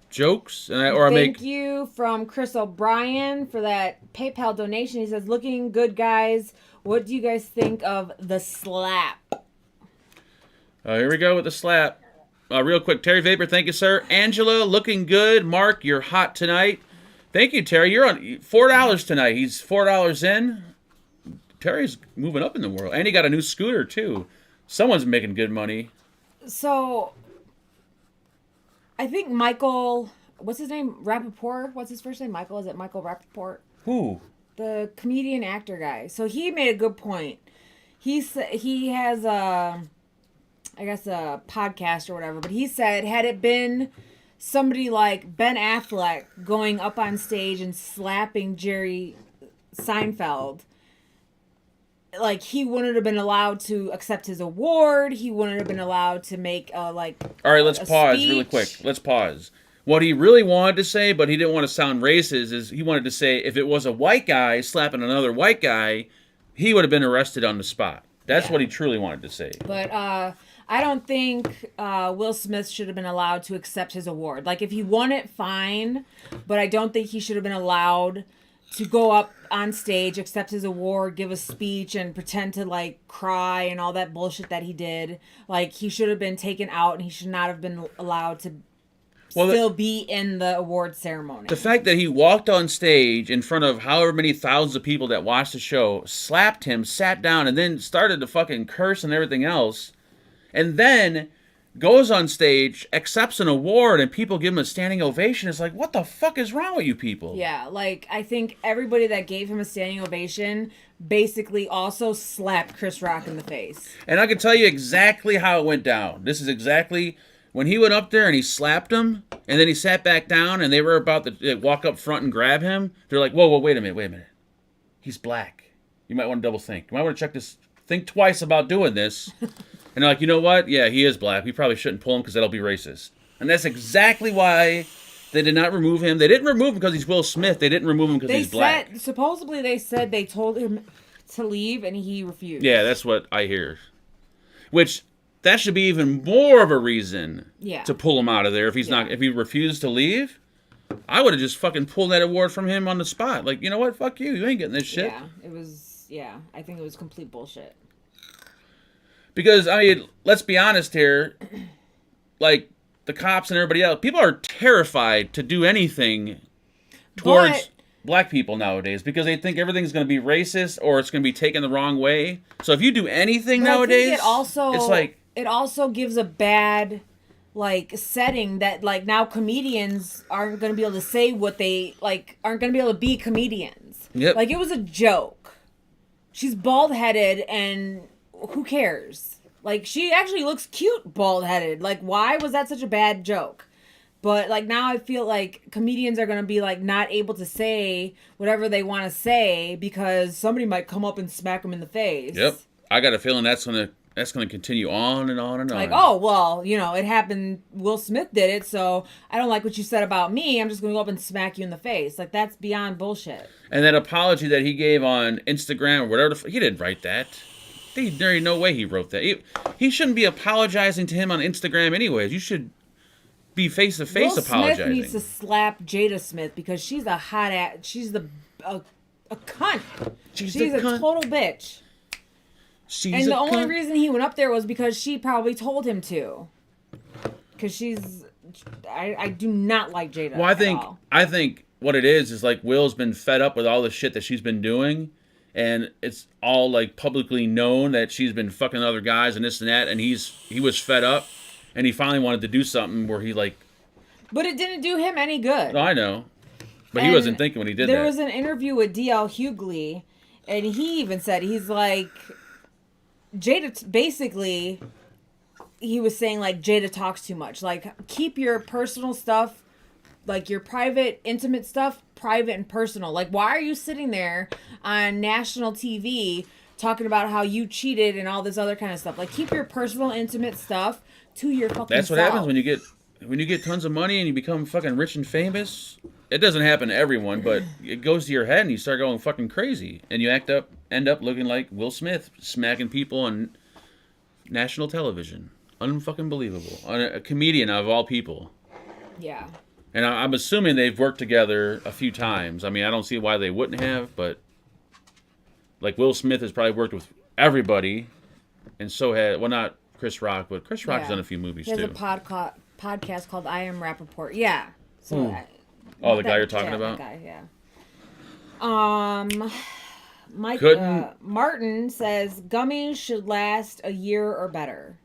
jokes Thank you from Chris O'Brien for that PayPal donation. He says, looking good, guys. What do you guys think of the slap? Here we go with the slap. real quick. Terry Vapor, thank you, sir. Angela, looking good. Mark, you're hot tonight. Thank you, Terry. You're on $4 tonight. He's $4 in. Terry's moving up in the world. And he got a new scooter, too. Someone's making good money. So, I think Michael, what's his name? Rappaport? What's his first name? Michael? Is it Michael Rappaport? Who? The comedian actor guy. So he made a good point. He has a podcast or whatever, but he said had it been somebody like Ben Affleck going up on stage and slapping Jerry Seinfeld, like he wouldn't have been allowed to accept his award. He wouldn't have been allowed to make All right, let's pause really quick. Let's pause. What he really wanted to say, but he didn't want to sound racist, is he wanted to say if it was a white guy slapping another white guy, he would have been arrested on the spot. That's what he truly wanted to say. But I don't think Will Smith should have been allowed to accept his award. Like, if he won it, fine. But I don't think he should have been allowed to go up on stage, accept his award, give a speech, and pretend to, like, cry and all that bullshit that he did. Like, he should have been taken out, and he should not have been allowed to still be in the award ceremony. The fact that he walked on stage in front of however many thousands of people that watched the show, slapped him, sat down, and then started to fucking curse and everything else, and then goes on stage, accepts an award, and people give him a standing ovation. It's like, what the fuck is wrong with you people? Yeah, like, I think everybody that gave him a standing ovation basically also slapped Chris Rock in the face. And I can tell you exactly how it went down. This is exactly... When he went up there and he slapped him, and then he sat back down, and they were about to walk up front and grab him, they're like, whoa, wait a minute. He's black. You might want to double think. You might want to check this. Think twice about doing this. And they're like, you know what? Yeah, he is black. We probably shouldn't pull him because that'll be racist. And that's exactly why they did not remove him. They didn't remove him because he's Will Smith. They didn't remove him because he's black. Supposedly they said they told him to leave, and he refused. Yeah, that's what I hear. Which... That should be even more of a reason to pull him out of there if he's not. If he refuses to leave, I would have just fucking pulled that award from him on the spot. Like, you know what? Fuck you. You ain't getting this shit. Yeah, it was. Yeah, I think it was complete bullshit. Because I mean, let's be honest here. Like the cops and everybody else, people are terrified to do anything towards black people nowadays because they think everything's going to be racist or it's going to be taken the wrong way. So if you do anything nowadays, it's like. It also gives a bad, like, setting that, like, now comedians aren't going to be able to say what they, like, aren't going to be able to be comedians. Yep. Like, it was a joke. She's bald-headed, and who cares? Like, she actually looks cute bald-headed. Like, why was that such a bad joke? But, like, now I feel like comedians are going to be, like, not able to say whatever they want to say because somebody might come up and smack them in the face. Yep. I got a feeling that's going to continue on and on and on. Like, oh, well, you know, it happened. Will Smith did it, so I don't like what you said about me. I'm just going to go up and smack you in the face. Like, that's beyond bullshit. And that apology that he gave on Instagram or whatever, he didn't write that. There ain't no way he wrote that. He shouldn't be apologizing to him on Instagram anyways. You should be face-to-face apologizing. Will Smith needs to slap Jada Smith because she's a hot ass. She's a cunt. She's a cunt. Total bitch. And the only reason he went up there was because she probably told him to. Because I do not like Jada. Well, I think what it is like Will's been fed up with all the shit that she's been doing, and it's all like publicly known that she's been fucking other guys and this and that, and he was fed up, and he finally wanted to do something where he like. But it didn't do him any good. No, I know, but he wasn't thinking when he did that. There was an interview with D.L. Hughley, and he even said he's like. Jada, basically, he was saying, like, Jada talks too much. Like, keep your personal stuff, like, your private, intimate stuff, private and personal. Like, why are you sitting there on national TV talking about how you cheated and all this other kind of stuff? Like, keep your personal, intimate stuff to your fucking That's what happens when you get tons of money and you become fucking rich and famous. It doesn't happen to everyone, but it goes to your head and you start going fucking crazy. And you end up looking like Will Smith, smacking people on national television. Unfucking believable. A comedian of all people. Yeah. And I'm assuming they've worked together a few times. I mean, I don't see why they wouldn't have, but like Will Smith has probably worked with everybody. And so had, well, not Chris Rock, but Chris Rock's done a few movies he has too. a podcast called I Am Rappaport. Yeah. So The guy you're talking about? That guy, yeah. Mike Couldn't- Martin says gummies should last a year or better.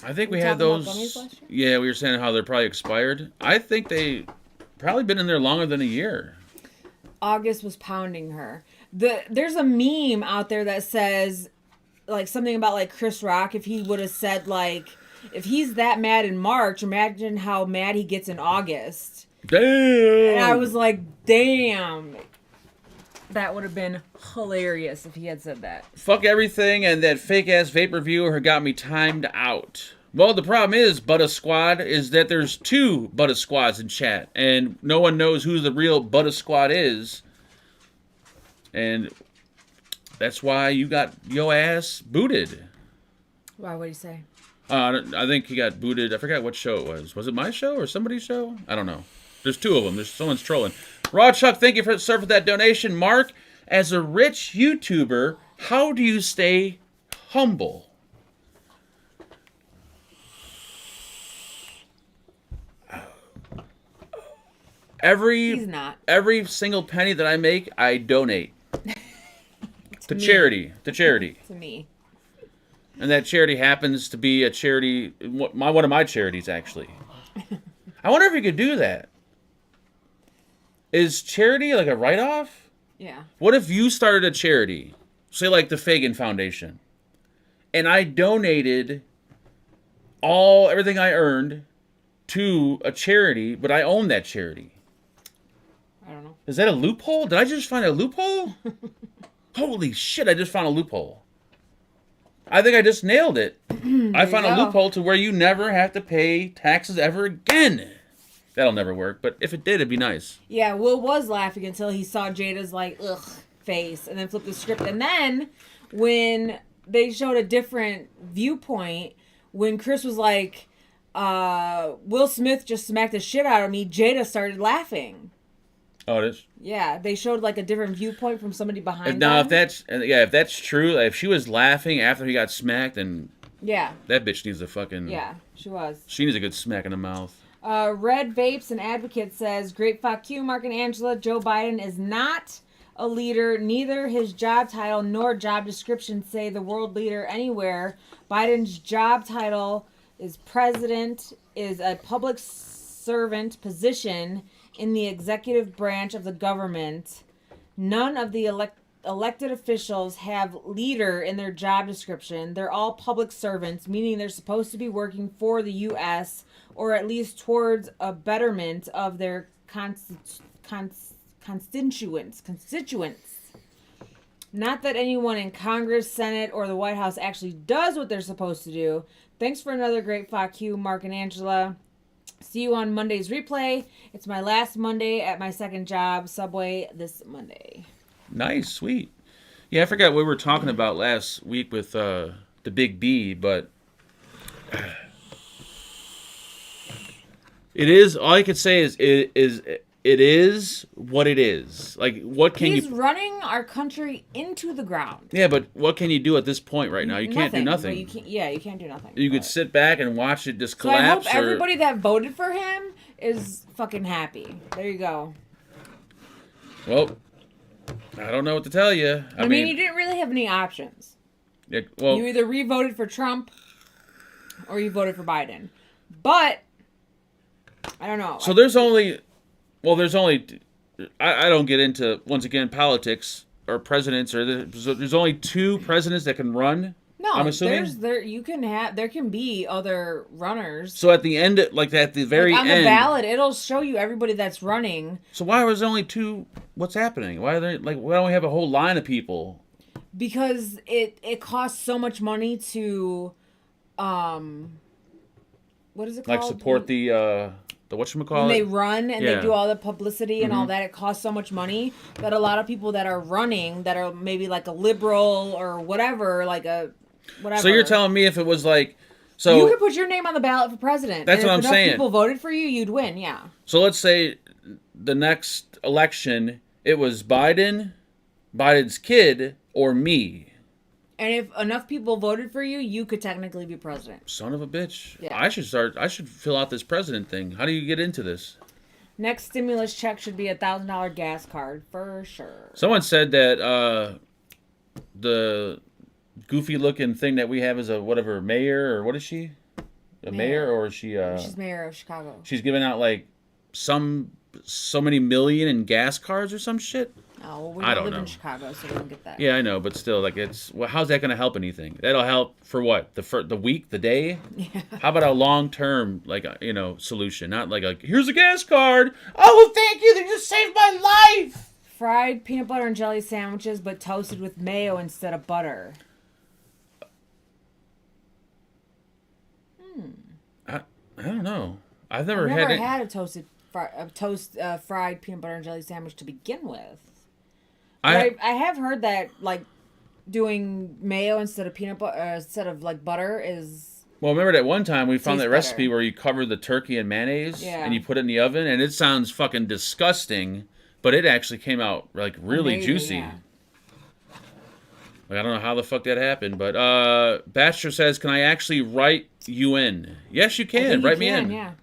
I think we talking had about those. gummies last year? Yeah, we were saying how they're probably expired. I think they probably been in there longer than a year. August was pounding her. There's a meme out there that says like something about like Chris Rock, if he would have said like, if he's that mad in March, imagine how mad he gets in August. Damn. And I was like, damn. That would have been hilarious if he had said that. Fuck everything, and that fake ass vape reviewer got me timed out. Well, the problem is, Butta Squad, is that there's 2 Butta Squads in chat, and no one knows who the real Butta Squad is. And that's why you got your ass booted. Why? What do you say? I think he got booted. I forgot what show it was. Was it my show or somebody's show? I don't know. There's 2 of them. There's someone's trolling. Raw Chuck, thank you for that donation. Mark, as a rich YouTuber, how do you stay humble? He's not. Every single penny that I make, I donate to charity. To charity. To me. And that charity happens to be a charity, one of my charities, actually. I wonder if you could do that. Is charity like a write-off? Yeah. What if you started a charity, say like the Fagan Foundation, and I donated everything I earned to a charity, but I own that charity? I don't know. Is that a loophole? Did I just find a loophole? Holy shit, I just found a loophole. I think I just nailed it. I found a loophole to where you never have to pay taxes ever again. That'll never work, but if it did, it'd be nice. Yeah, Will was laughing until he saw Jada's like, ugh, face, and then flipped the script. And then when they showed a different viewpoint, when Chris was like, Will Smith just smacked the shit out of me, Jada started laughing. Oh, it is? Yeah, they showed like a different viewpoint from somebody behind Now, them. if that's true, if she was laughing after he got smacked, then yeah, that bitch needs a fucking... Yeah, she was. She needs a good smack in the mouth. Red Vapes and Advocate says, great fuck you, Mark and Angela. Joe Biden is not a leader. Neither his job title nor job description say the world leader anywhere. Biden's job title is president, is a public servant position in the executive branch of the government. None of the elected officials have leader in their job description. They're all public servants, meaning they're supposed to be working for the U.S. or at least towards a betterment of their constituents. Not that anyone in Congress, Senate, or the White House actually does what they're supposed to do. Thanks for another great fuck you, Mark and Angela. See you on Monday's replay. It's my last Monday at my second job, Subway, this Monday. Nice, sweet. Yeah, I forgot what we were talking about last week with the Big B, but it is, all I could say is it is what it is. Like, what can He's running our country into the ground. Yeah, but what can you do at this point right now? You can't do nothing. You can't do nothing. You could sit back and watch it just So I collapse. hope everybody that voted for him is fucking happy. There you go. Well, I don't know what to tell you. I mean, you didn't really have any options. You either re-voted for Trump or you voted for Biden. But I don't know. So I don't get into, once again, politics or presidents, or there's only 2 presidents that can run. No, I'm assuming there can be other runners. So at the end, like at the very on end, the ballot, it'll show you everybody that's running. So why was there only 2? What's happening? Why don't we have a whole line of people? Because it costs so much money to, what is it called? Like support the whatchamacallit? When they run and they do all the publicity and all that, it costs so much money that a lot of people that are running, that are maybe like a liberal or whatever, like a whatever. So you're telling me if it was like, so you could put your name on the ballot for president. That's what I'm saying. If enough people voted for you, you'd win. Yeah. So let's say the next election, it was Biden's kid, or me. And if enough people voted for you, you could technically be president. Son of a bitch. Yeah. I should fill out this president thing. How do you get into this? Next stimulus check should be $1,000 gas card for sure. Someone said that the goofy looking thing that we have is a whatever mayor, or what is she? A mayor, or is she She's mayor of Chicago. She's giving out like so many million in gas cards or some shit. Oh, well, we don't live in Chicago, so we don't get that. Yeah, I know, but still, like, how's that going to help anything? That'll help for what? The week, the day? Yeah. How about a long-term, like, solution? Not like here's a gas card. Oh, thank you. They just saved my life. Fried peanut butter and jelly sandwiches, but toasted with mayo instead of butter. I don't know. I've never had a fried peanut butter and jelly sandwich to begin with. I have heard that like doing mayo instead of peanut butter instead of like butter is. Well, remember that one time we found that recipe where you covered the turkey in mayonnaise and you put it in the oven, and it sounds fucking disgusting, but it actually came out like really juicy. Yeah. Like, I don't know how the fuck that happened, but Bachelor says, "Can I actually write you in?" Yes, you can. Write me in. Yeah.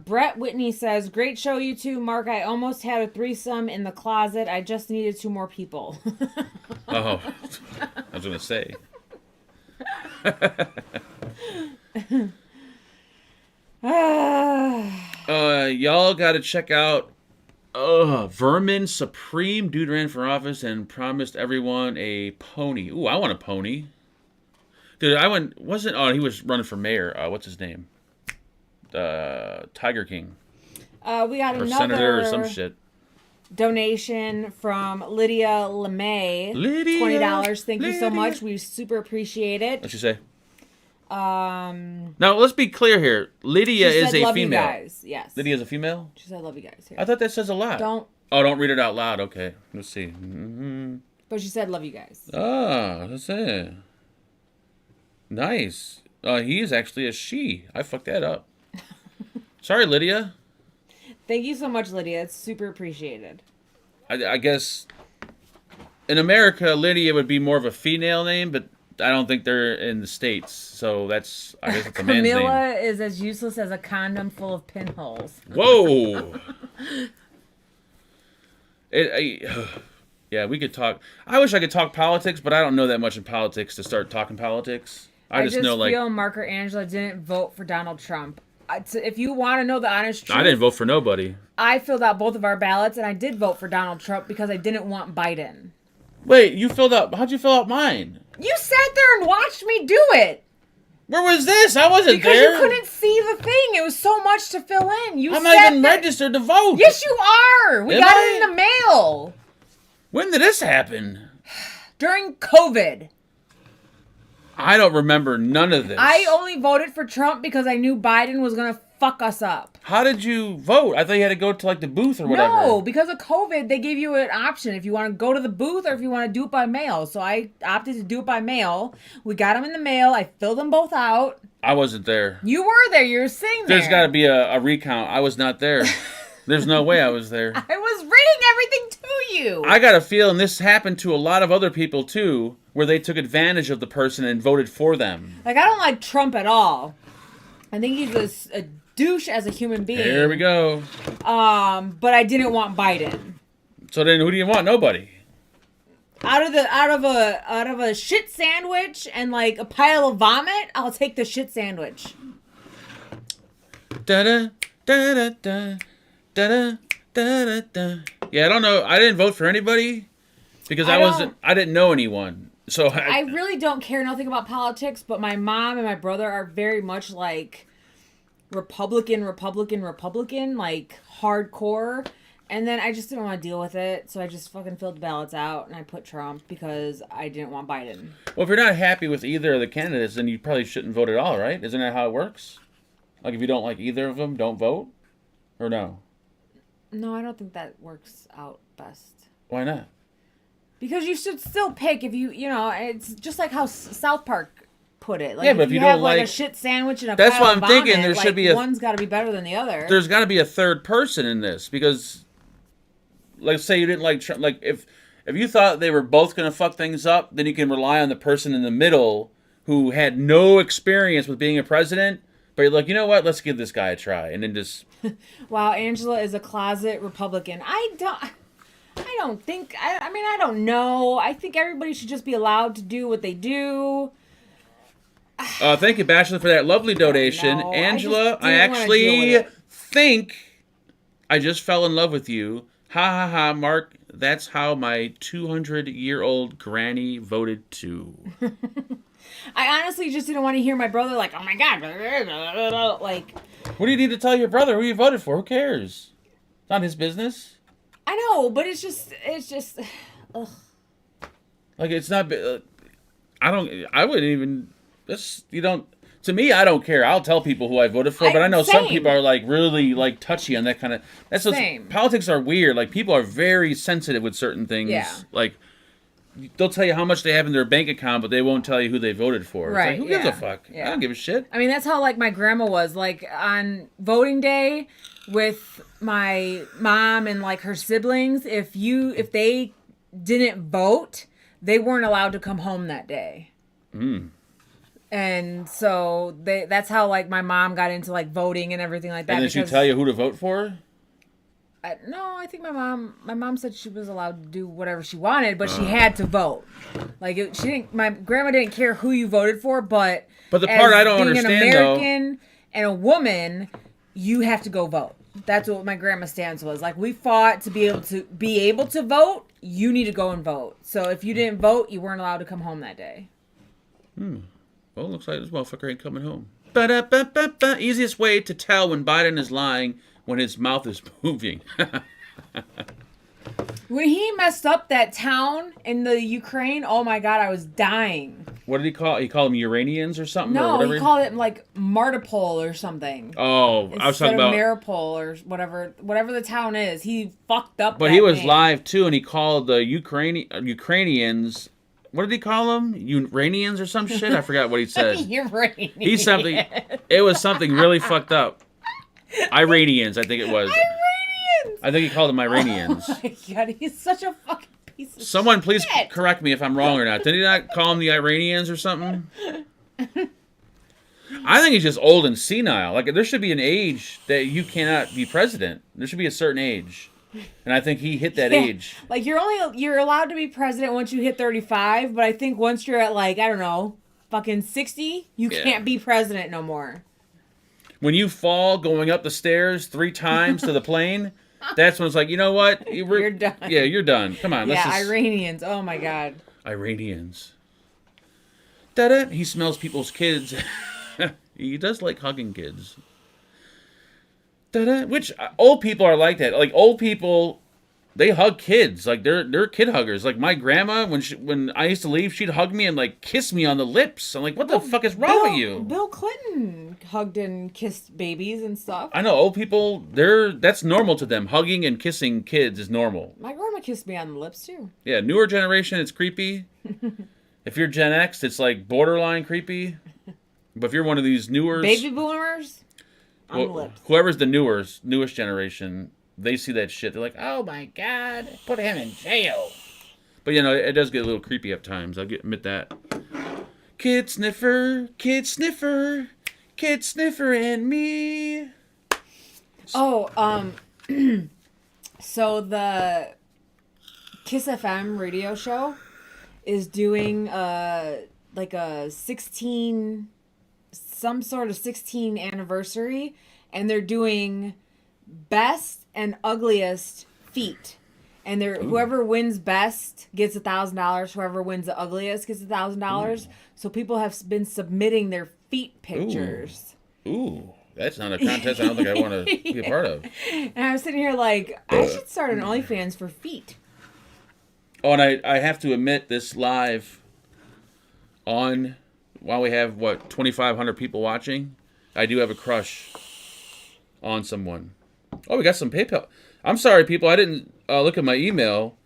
Brett Whitney says, "Great show, you two. Mark, I almost had a threesome in the closet. I just needed 2 more people." Oh, I was going to say. Y'all got to check out Vermin Supreme. Dude ran for office and promised everyone a pony. Ooh, I want a pony. Dude, he was running for mayor. What's his name? Tiger King. We got another senator or some shit. Donation from Lydia LeMay. $20. Thank you so much. We super appreciate it. What'd you say? Now let's be clear here. Lydia is a love female. You guys. Yes. Lydia is a female? She said love you guys. Here. I thought that says a lot. Don't read it out loud. Okay. Let's see. Mm-hmm. But she said love you guys. That's it. Nice. He is actually a she. I fucked that up. Sorry, Lydia. Thank you so much, Lydia. It's super appreciated. I guess in America, Lydia would be more of a female name, but I don't think they're in the States. So I guess it's a man's name. Camilla is as useless as a condom full of pinholes. Whoa. Yeah, we could talk. I wish I could talk politics, but I don't know that much in politics to start talking politics. I just know, like, feel Mark or Angela didn't vote for Donald Trump. If you want to know the honest truth, I didn't vote for nobody. I filled out both of our ballots, and I did vote for Donald Trump because I didn't want Biden. Wait, how'd you fill out mine? You sat there and watched me do it. Where was this? I wasn't there. Because you couldn't see the thing. It was so much to fill in. I'm not even registered to vote. Yes, you are. We got it in the mail. When did this happen? During COVID. I don't remember none of this. I only voted for Trump because I knew Biden was going to fuck us up. How did you vote? I thought you had to go to like the booth or whatever. No, because of COVID, they gave you an option if you want to go to the booth or if you want to do it by mail. So I opted to do it by mail. We got them in the mail. I filled them both out. I wasn't there. You were there. You were sitting there. There's got to be a recount. I was not there. There's no way I was there. I was reading everything to you. I got a feeling this happened to a lot of other people too, where they took advantage of the person and voted for them. Like, I don't like Trump at all. I think he's a douche as a human being. Here we go. But I didn't want Biden. So then, who do you want? Nobody. Out of a shit sandwich and like a pile of vomit, I'll take the shit sandwich. Da da da da da da da da. Yeah, I don't know. I didn't vote for anybody because I didn't know anyone. So I really don't care nothing about politics, but my mom and my brother are very much like Republican, like hardcore. And then I just didn't want to deal with it, so I just fucking filled the ballots out and I put Trump because I didn't want Biden. Well, if you're not happy with either of the candidates, then you probably shouldn't vote at all, right? Isn't that how it works? Like, if you don't like either of them, don't vote? Or no? No, I don't think that works out best. Why not? Because you should still pick if it's just like how South Park put it. Like, yeah, but if you don't have like a shit sandwich and a that's pile what I'm of vomit, thinking. There should be one's got to be better than the other. There's got to be a third person in this because, like, say you didn't like Trump. Like, if if you thought they were both going to fuck things up, then you can rely on the person in the middle who had no experience with being a president. But you're like, you know what? Let's give this guy a try, and then just. Wow, Angela is a closet Republican. I don't think. I mean, I don't know. I think everybody should just be allowed to do what they do. Thank you, Bachelor, for that lovely donation. No, Angela, I actually think I just fell in love with you. Ha ha ha, Mark. That's how my 200-year-old granny voted too. I honestly just didn't want to hear my brother like, oh my God. Like, what do you need to tell your brother who you voted for? Who cares? It's not his business. I know, but it's just, ugh. Like, it's not, I wouldn't even, to me, I don't care. I'll tell people who I voted for, but I know some people are, like, really, like, touchy on that kind of, politics are weird. Like, people are very sensitive with certain things. Yeah. Like, they'll tell you how much they have in their bank account, but they won't tell you who they voted for. Right. It's like, who gives a fuck? Yeah. I don't give a shit. I mean, that's how, like, my grandma was. Like, on voting day with my mom and, like, her siblings, if they didn't vote, they weren't allowed to come home that day. And so that's how, like, my mom got into, like, voting and everything like that. And then she'd tell you who to vote for? No, I think my mom said she was allowed to do whatever she wanted, but she had to vote. Like, my grandma didn't care who you voted for, but the part I don't understand, being an American and a woman, you have to go vote. That's what my grandma's stance was. Like, we fought to be able to vote. You need to go and vote. So if you didn't vote, you weren't allowed to come home that day. Well, it looks like this motherfucker ain't coming home. Ba-da-ba-ba-ba. Easiest way to tell when Biden is lying, when his mouth is moving. When he messed up that town in the Ukraine, oh my God, I was dying. What did he call? He called them Uranians or something? No, or he called it like Martipol or something. Oh, I was talking about Maripol or whatever the town is. He fucked up. But he was live too, and he called the Ukrainians. What did he call them? Uranians or some shit? I forgot what he said. Uranians. He's something. It was something really fucked up. Iranians, I think it was. Iranians. I think he called them Iranians. Oh my God, he's such a fucking piece of Someone shit. Please correct me if I'm wrong or not. Did he not call them the Iranians or something? I think he's just old and senile. Like, there should be an age that you cannot be president. There should be a certain age. And I think he hit that age. Like, you're allowed to be president once you hit 35, but I think once you're at, like, I don't know, fucking 60, you can't be president no more. When you fall going up the stairs 3 times to the plane, that's when it's like, you know what? You're done. Yeah, you're done. Come on. Yeah, Iranians. Oh, my God. Iranians. Da-da. He smells people's kids. He does like hugging kids. Da-da. Which old people are like that. Like, old people, they hug kids. Like, they're kid huggers. Like, my grandma, when I used to leave, she'd hug me and, like, kiss me on the lips. I'm like, what the fuck is wrong with you? Bill Clinton hugged and kissed babies and stuff. I know, old people, that's normal to them. Hugging and kissing kids is normal. My grandma kissed me on the lips, too. Yeah, newer generation, it's creepy. If you're Gen X, it's, like, borderline creepy. But if you're one of these newer... Baby boomers, on the lips. Whoever's the newest generation, they see that shit. They're like, oh my God, put him in jail. But, you know, it does get a little creepy at times. I'll admit that. Kid sniffer, kid sniffer, kid sniffer and me. Oh, so the Kiss FM radio show is doing like a 16 anniversary, and they're doing best and ugliest feet, and whoever wins best gets $1,000. Whoever wins the ugliest gets $1,000. So people have been submitting their feet pictures. Ooh, that's not a contest I don't think I want to be a part of. And I was sitting here like, I should start an OnlyFans for feet. Oh, and I have to admit, this live on, while we have, 2,500 people watching, I do have a crush on someone. Oh, we got some PayPal. I'm sorry, people. I didn't look at my email.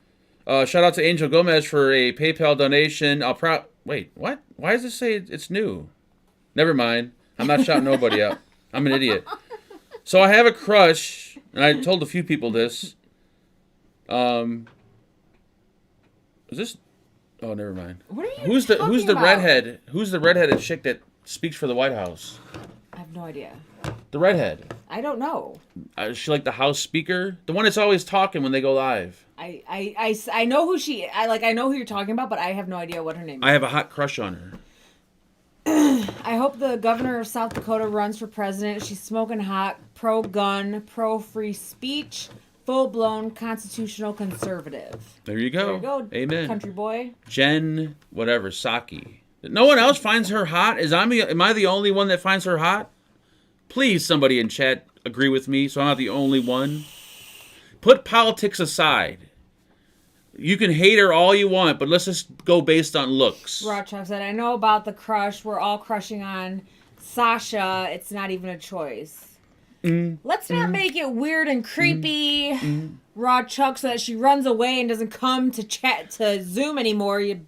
Shout out to Angel Gomez for a PayPal donation. Wait, what? Why does it say it's new? Never mind. I'm not shouting nobody up. I'm an idiot. So I have a crush, and I told a few people this. Is this? Oh, never mind. What are you Who's the talking about? redhead? Who's the redheaded chick that speaks for the White House? I have no idea. The redhead. I don't know. Is she like the House Speaker? The one that's always talking when they go live. I know who she. I know who you're talking about, but I have no idea what her name is. I have a hot crush on her. I hope the governor of South Dakota runs for president. She's smoking hot, pro-gun, pro-free speech, full-blown constitutional conservative. There you go. There you go. Amen. Country boy. Jen, whatever, Psaki. No one else finds her hot? Am I the only one that finds her hot? Please, somebody in chat agree with me so I'm not the only one. Put politics aside. You can hate her all you want, but let's just go based on looks. Rochuk said, I know about the crush. We're all crushing on Sasha. It's not even a choice. Let's not make it weird and creepy. Rochuk, so that she runs away and doesn't come to chat to Zoom anymore. You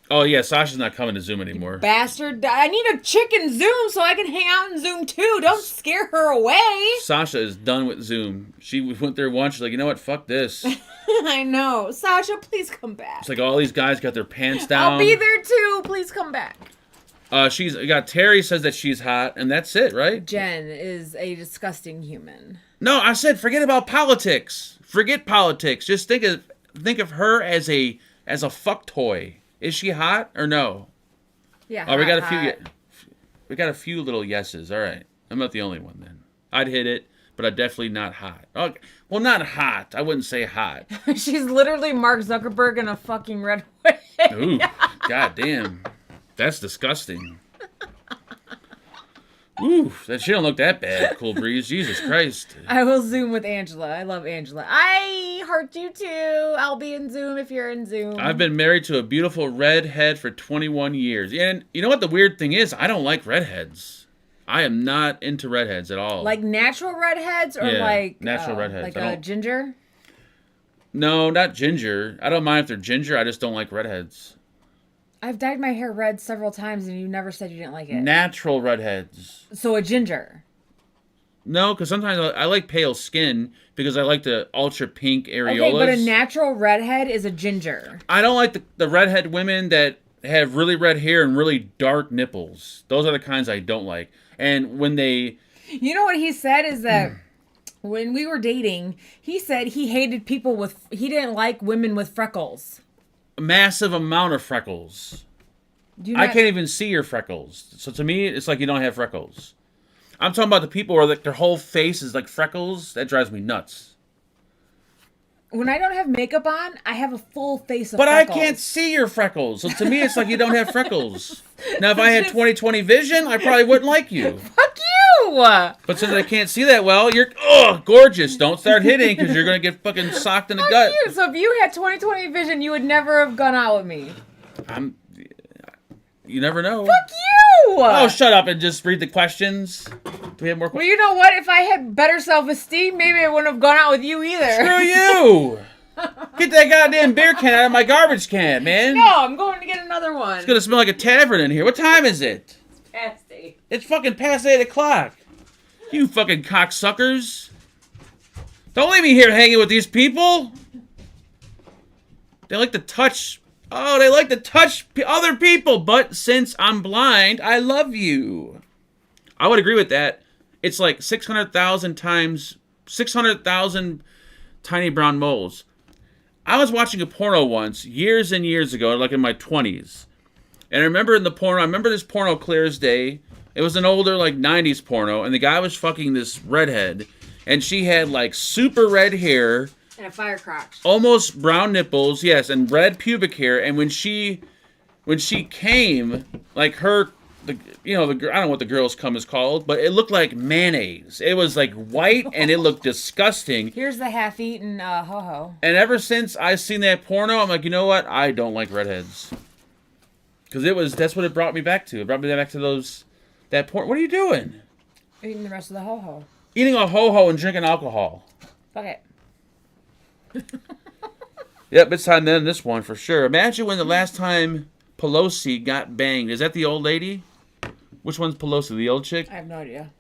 Oh, yeah, Sasha's not coming to Zoom anymore. bastard. I need a chick in Zoom so I can hang out in Zoom too. Don't scare her away. Sasha is done with Zoom. She went there once. She's like, you know what? Fuck this. I know. Sasha, please come back. It's like all these guys got their pants down. I'll be there too. Please come back. She's got Terry says that she's hot, and that's it, right? Jen is a disgusting human. No, I said forget about politics. Forget politics. Just think of her as a fuck toy. Is she hot or no? Yeah. Oh, we got a few little yeses. All right, I'm not the only one then. I'd hit it, but I'm definitely not hot. Okay. Well, not hot. I wouldn't say hot. She's literally Mark Zuckerberg in a fucking red wig. Ooh, goddamn, that's disgusting. Ooh, that shit don't look that bad, Cool Breeze. Jesus Christ. I will Zoom with Angela. I love Angela. I heart you too. I'll be in Zoom if you're in Zoom. I've been married to a beautiful redhead for 21 years. And you know what the weird thing is? I don't like redheads. I am not into redheads at all. Like natural redheads or like... natural redheads. Like a ginger? No, not ginger. I don't mind if they're ginger. I just don't like redheads. I've dyed my hair red several times and you never said you didn't like it. Natural redheads. So a ginger. No, because sometimes I like pale skin because I like the ultra pink areolas. Okay, but a natural redhead is a ginger. I don't like the redhead women that have really red hair and really dark nipples. Those are the kinds I don't like. And when they... You know what he said is that when we were dating, he said he hated people with... He didn't like women with freckles. Massive amount of freckles. I can't even see your freckles. So to me, it's like you don't have freckles. I'm talking about the people where like their whole face is like freckles. That drives me nuts. When I don't have makeup on, I have a full face of freckles. But I can't see your freckles. So to me, it's like you don't have freckles. Now, if I had 20/20 vision, I probably wouldn't like you. Fuck you! But since I can't see that well, you're gorgeous. Don't start hitting because you're going to get fucking socked in the gut. You. So if you had 20/20 vision, you would never have gone out with me. You never know. Fuck you! Oh, shut up and just read the questions. Do we have more questions? Well, you know what? If I had better self-esteem, maybe I wouldn't have gone out with you either. Screw you! Get that goddamn beer can out of my garbage can, man. No, I'm going to get another one. It's going to smell like a tavern in here. What time is it? It's past 8. It's fucking past 8 o'clock. You fucking cocksuckers. Don't leave me here hanging with these people. They like to touch... Oh, they like to touch other people, but since I'm blind, I love you. I would agree with that. It's like 600,000 times 600,000 tiny brown moles. I was watching a porno once, years and years ago, like in my 20s. And I remember this porno clear as day. It was an older, like, 90s porno, and the guy was fucking this redhead, and she had, like, super red hair... And a fire crotch. Almost brown nipples, yes, and red pubic hair. And when she came, like I don't know what the girl's cum is called, but it looked like mayonnaise. It was like white and it looked disgusting. Here's the half-eaten ho-ho. And ever since I seen that porno, I'm like, you know what? I don't like redheads. Because that's what it brought me back to. It brought me back to that porn. What are you doing? Eating the rest of the ho-ho. Eating a ho-ho and drinking alcohol. Fuck it. Yep, it's time to end this one for sure. Imagine when the last time Pelosi got banged. Is that the old lady? Which one's Pelosi? The old chick? I have no idea.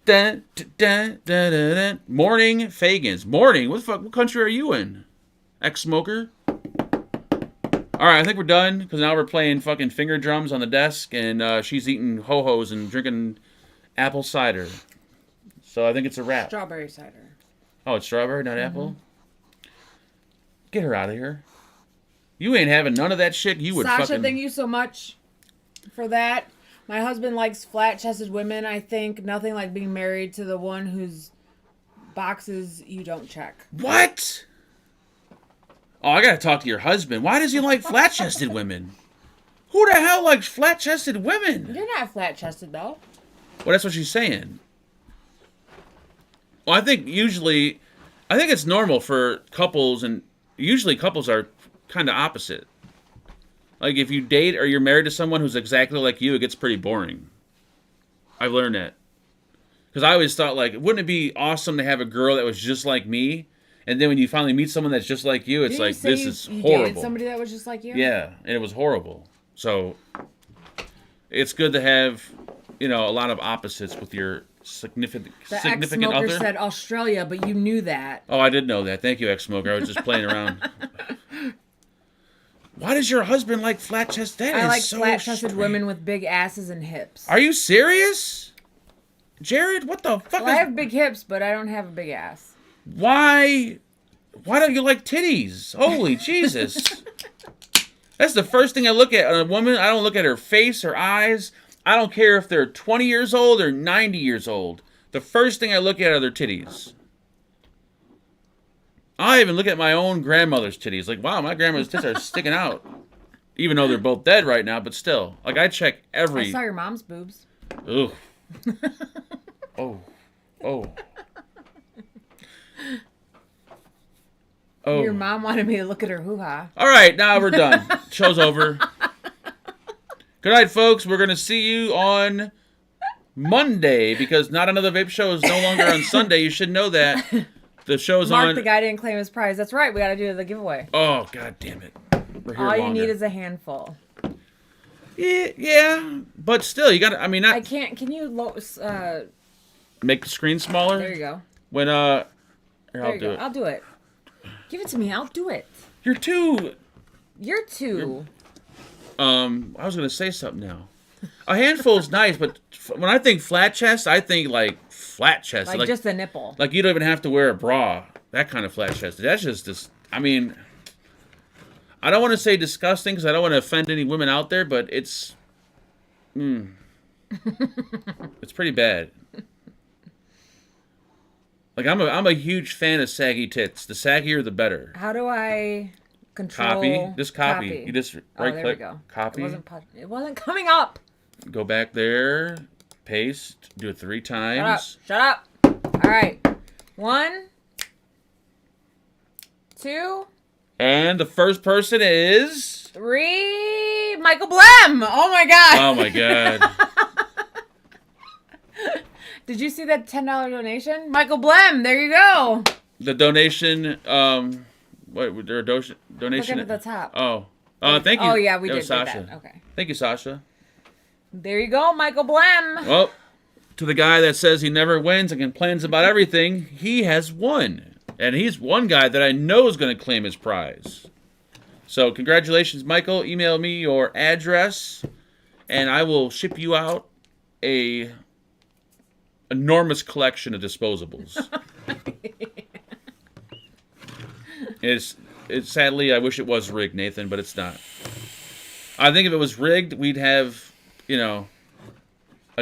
Dun, dun, dun, dun, dun, dun. Morning Fagans. Morning? What country are you in? Ex-smoker? All right, I think we're done because now we're playing fucking finger drums on the desk, and she's eating ho-hos and drinking apple cider. So I think it's a wrap. Strawberry cider. Oh, it's strawberry, not apple? Get her out of here. You ain't having none of that shit. You would Sasha, fucking... thank you so much for that. My husband likes flat-chested women, I think. Nothing like being married to the one whose boxes you don't check. What? Oh, I gotta talk to your husband. Why does he like flat-chested women? Who the hell likes flat-chested women? You're not flat-chested, though. Well, that's what she's saying. Well, I think it's normal for couples, and usually couples are kind of opposite. Like, if you date or you're married to someone who's exactly like you, it gets pretty boring. I've learned that. Because I always thought, like, wouldn't it be awesome to have a girl that was just like me? And then when you finally meet someone that's just like you, it's Didn't like, you say this you- is you horrible. dated somebody that was just like you? Yeah, and it was horrible. So, it's good to have, a lot of opposites with your significant The significant ex-smoker other. said Australia, but you knew that. Oh, I did know that. Thank you, ex-smoker. I was just playing around. Why does your husband like flat-chested? I like flat-chested women with big asses and hips. Are you serious? Jared, what the fuck Well, I have big hips, but I don't have a big ass. Why don't you like titties? Holy Jesus. That's the first thing I look at on a woman. I don't look at her face, her eyes. I don't care if they're 20 years old or 90 years old. The first thing I look at are their titties. I even look at my own grandmother's titties. Like, wow, my grandmother's tits are sticking out. Even though they're both dead right now, but still. Like, I check every... I saw your mom's boobs. Ugh. Oh. Oh. Oh. Your mom wanted me to look at her hoo-ha. All right, now we're done. Show's over. Good night, folks. We're going to see you on Monday because Not Another Vape Show is no longer on Sunday. You should know that. The show's Mark, on... the guy didn't claim his prize. That's right. We got to do the giveaway. Oh, God damn it. We're here All you longer. need is a handful. Yeah, but still, you got to... I mean, not... I can't... Can you... Make the screen smaller? There you go. When, Here, There I'll you do go. it. I'll do it. Give it to me. I'll do it. You're too... You're two. I was going to say something now. A handful's nice, but when I think flat chest, I think like flat chest. Like just a nipple. Like you don't even have to wear a bra. That kind of flat chest. That's just this. I mean, I don't want to say disgusting because I don't want to offend any women out there, but it's... it's pretty bad. Like I'm a huge fan of saggy tits. The saggier, the better. How do I control... Copy. Just copy. You just right there click. we go. Copy. It wasn't coming up. Go back there. Paste. Do it 3 times. Shut up. All right. 1, 2, And the first person is... 3. Michael Blem. Oh my god. Oh my god. Did you see that $10 donation? Michael Blem. There you go. The donation. What? Their donation. Look at the top. Oh. Thank you. Oh yeah, we That did was do Sasha. that. Okay. Thank you, Sasha. There you go, Michael Blem. Well, to the guy that says he never wins and complains about everything, he has won. And he's one guy that I know is going to claim his prize. So, congratulations, Michael. Email me your address, and I will ship you out a enormous collection of disposables. It's sadly, I wish it was rigged, Nathan, but it's not. I think if it was rigged, we'd have, a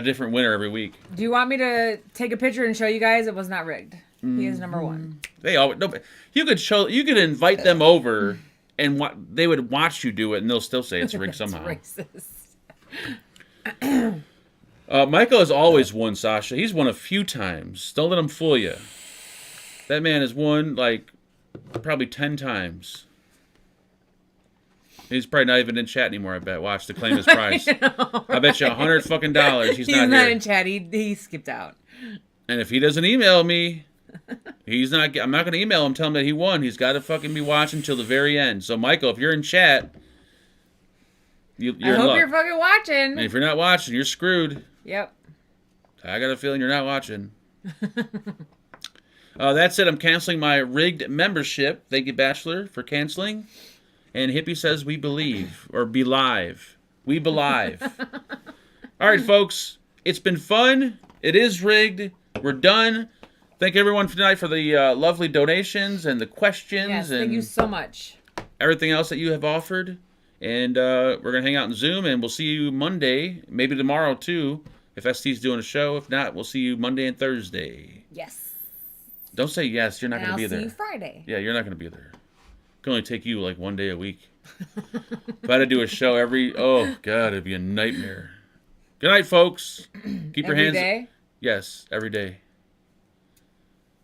different winner every week. Do you want me to take a picture and show you guys? It was not rigged. He is number 1. They always no. You could invite them over, and they would watch you do it, and they'll still say it's rigged somehow. Racist. Michael has always won, Sasha. He's won a few times. Don't let him fool you. That man has won like probably 10 times. He's probably not even in chat anymore. I bet. Watch to claim his prize. I bet you $100 fucking dollars. He's not here. in chat. He skipped out. And if he doesn't email me, I'm not going to email him, tell him that he won. He's got to fucking be watching till the very end. So, Michael, if you're in chat, you're in luck. I hope you're fucking watching. And if you're not watching, you're screwed. Yep. I got a feeling you're not watching. That's it. I'm canceling my rigged membership. Thank you, Bachelor, for canceling. And Hippie says we believe, or be live. We believe. All right, folks. It's been fun. It is rigged. We're done. Thank everyone tonight for the lovely donations and the questions. Yes, and thank you so much. Everything else that you have offered. And we're going to hang out in Zoom, and we'll see you Monday, maybe tomorrow too, if ST's doing a show. If not, we'll see you Monday and Thursday. Yes. Don't say yes. You're not going to be there. I'll see you Friday. Yeah, you're not going to be there. It can only take you like 1 day a week. If I had to do a show oh, God, it'd be a nightmare. Good night, folks. Keep your hands... Every day? Yes, every day.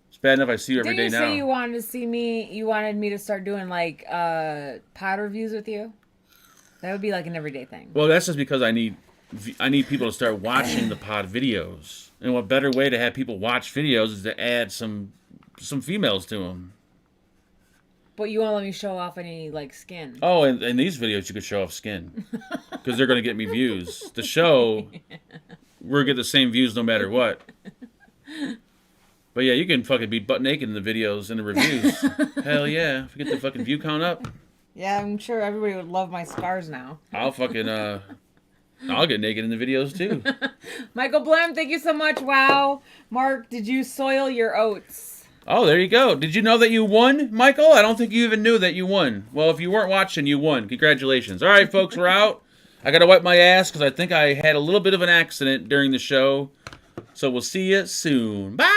It's bad enough I see you every day now. Didn't you say you wanted to see me, you wanted me to start doing, like, pod reviews with you? That would be, like, an everyday thing. Well, that's just because I need people to start watching the pod videos. And what better way to have people watch videos is to add some females to them. But you won't let me show off any, like, skin. Oh, and in these videos you could show off skin. Because they're going to get me views. The show, we're going to get the same views no matter what. But yeah, you can fucking be butt naked in the videos and the reviews. Hell yeah. If we get the fucking view count up. Yeah, I'm sure everybody would love my scars now. I'll fucking, I'll get naked in the videos too. Michael Blem, thank you so much. Wow. Mark, did you soil your oats? Oh, there you go. Did you know that you won, Michael? I don't think you even knew that you won. Well, if you weren't watching, you won. Congratulations. All right, folks, we're out. I got to wipe my ass because I think I had a little bit of an accident during the show. So we'll see you soon. Bye!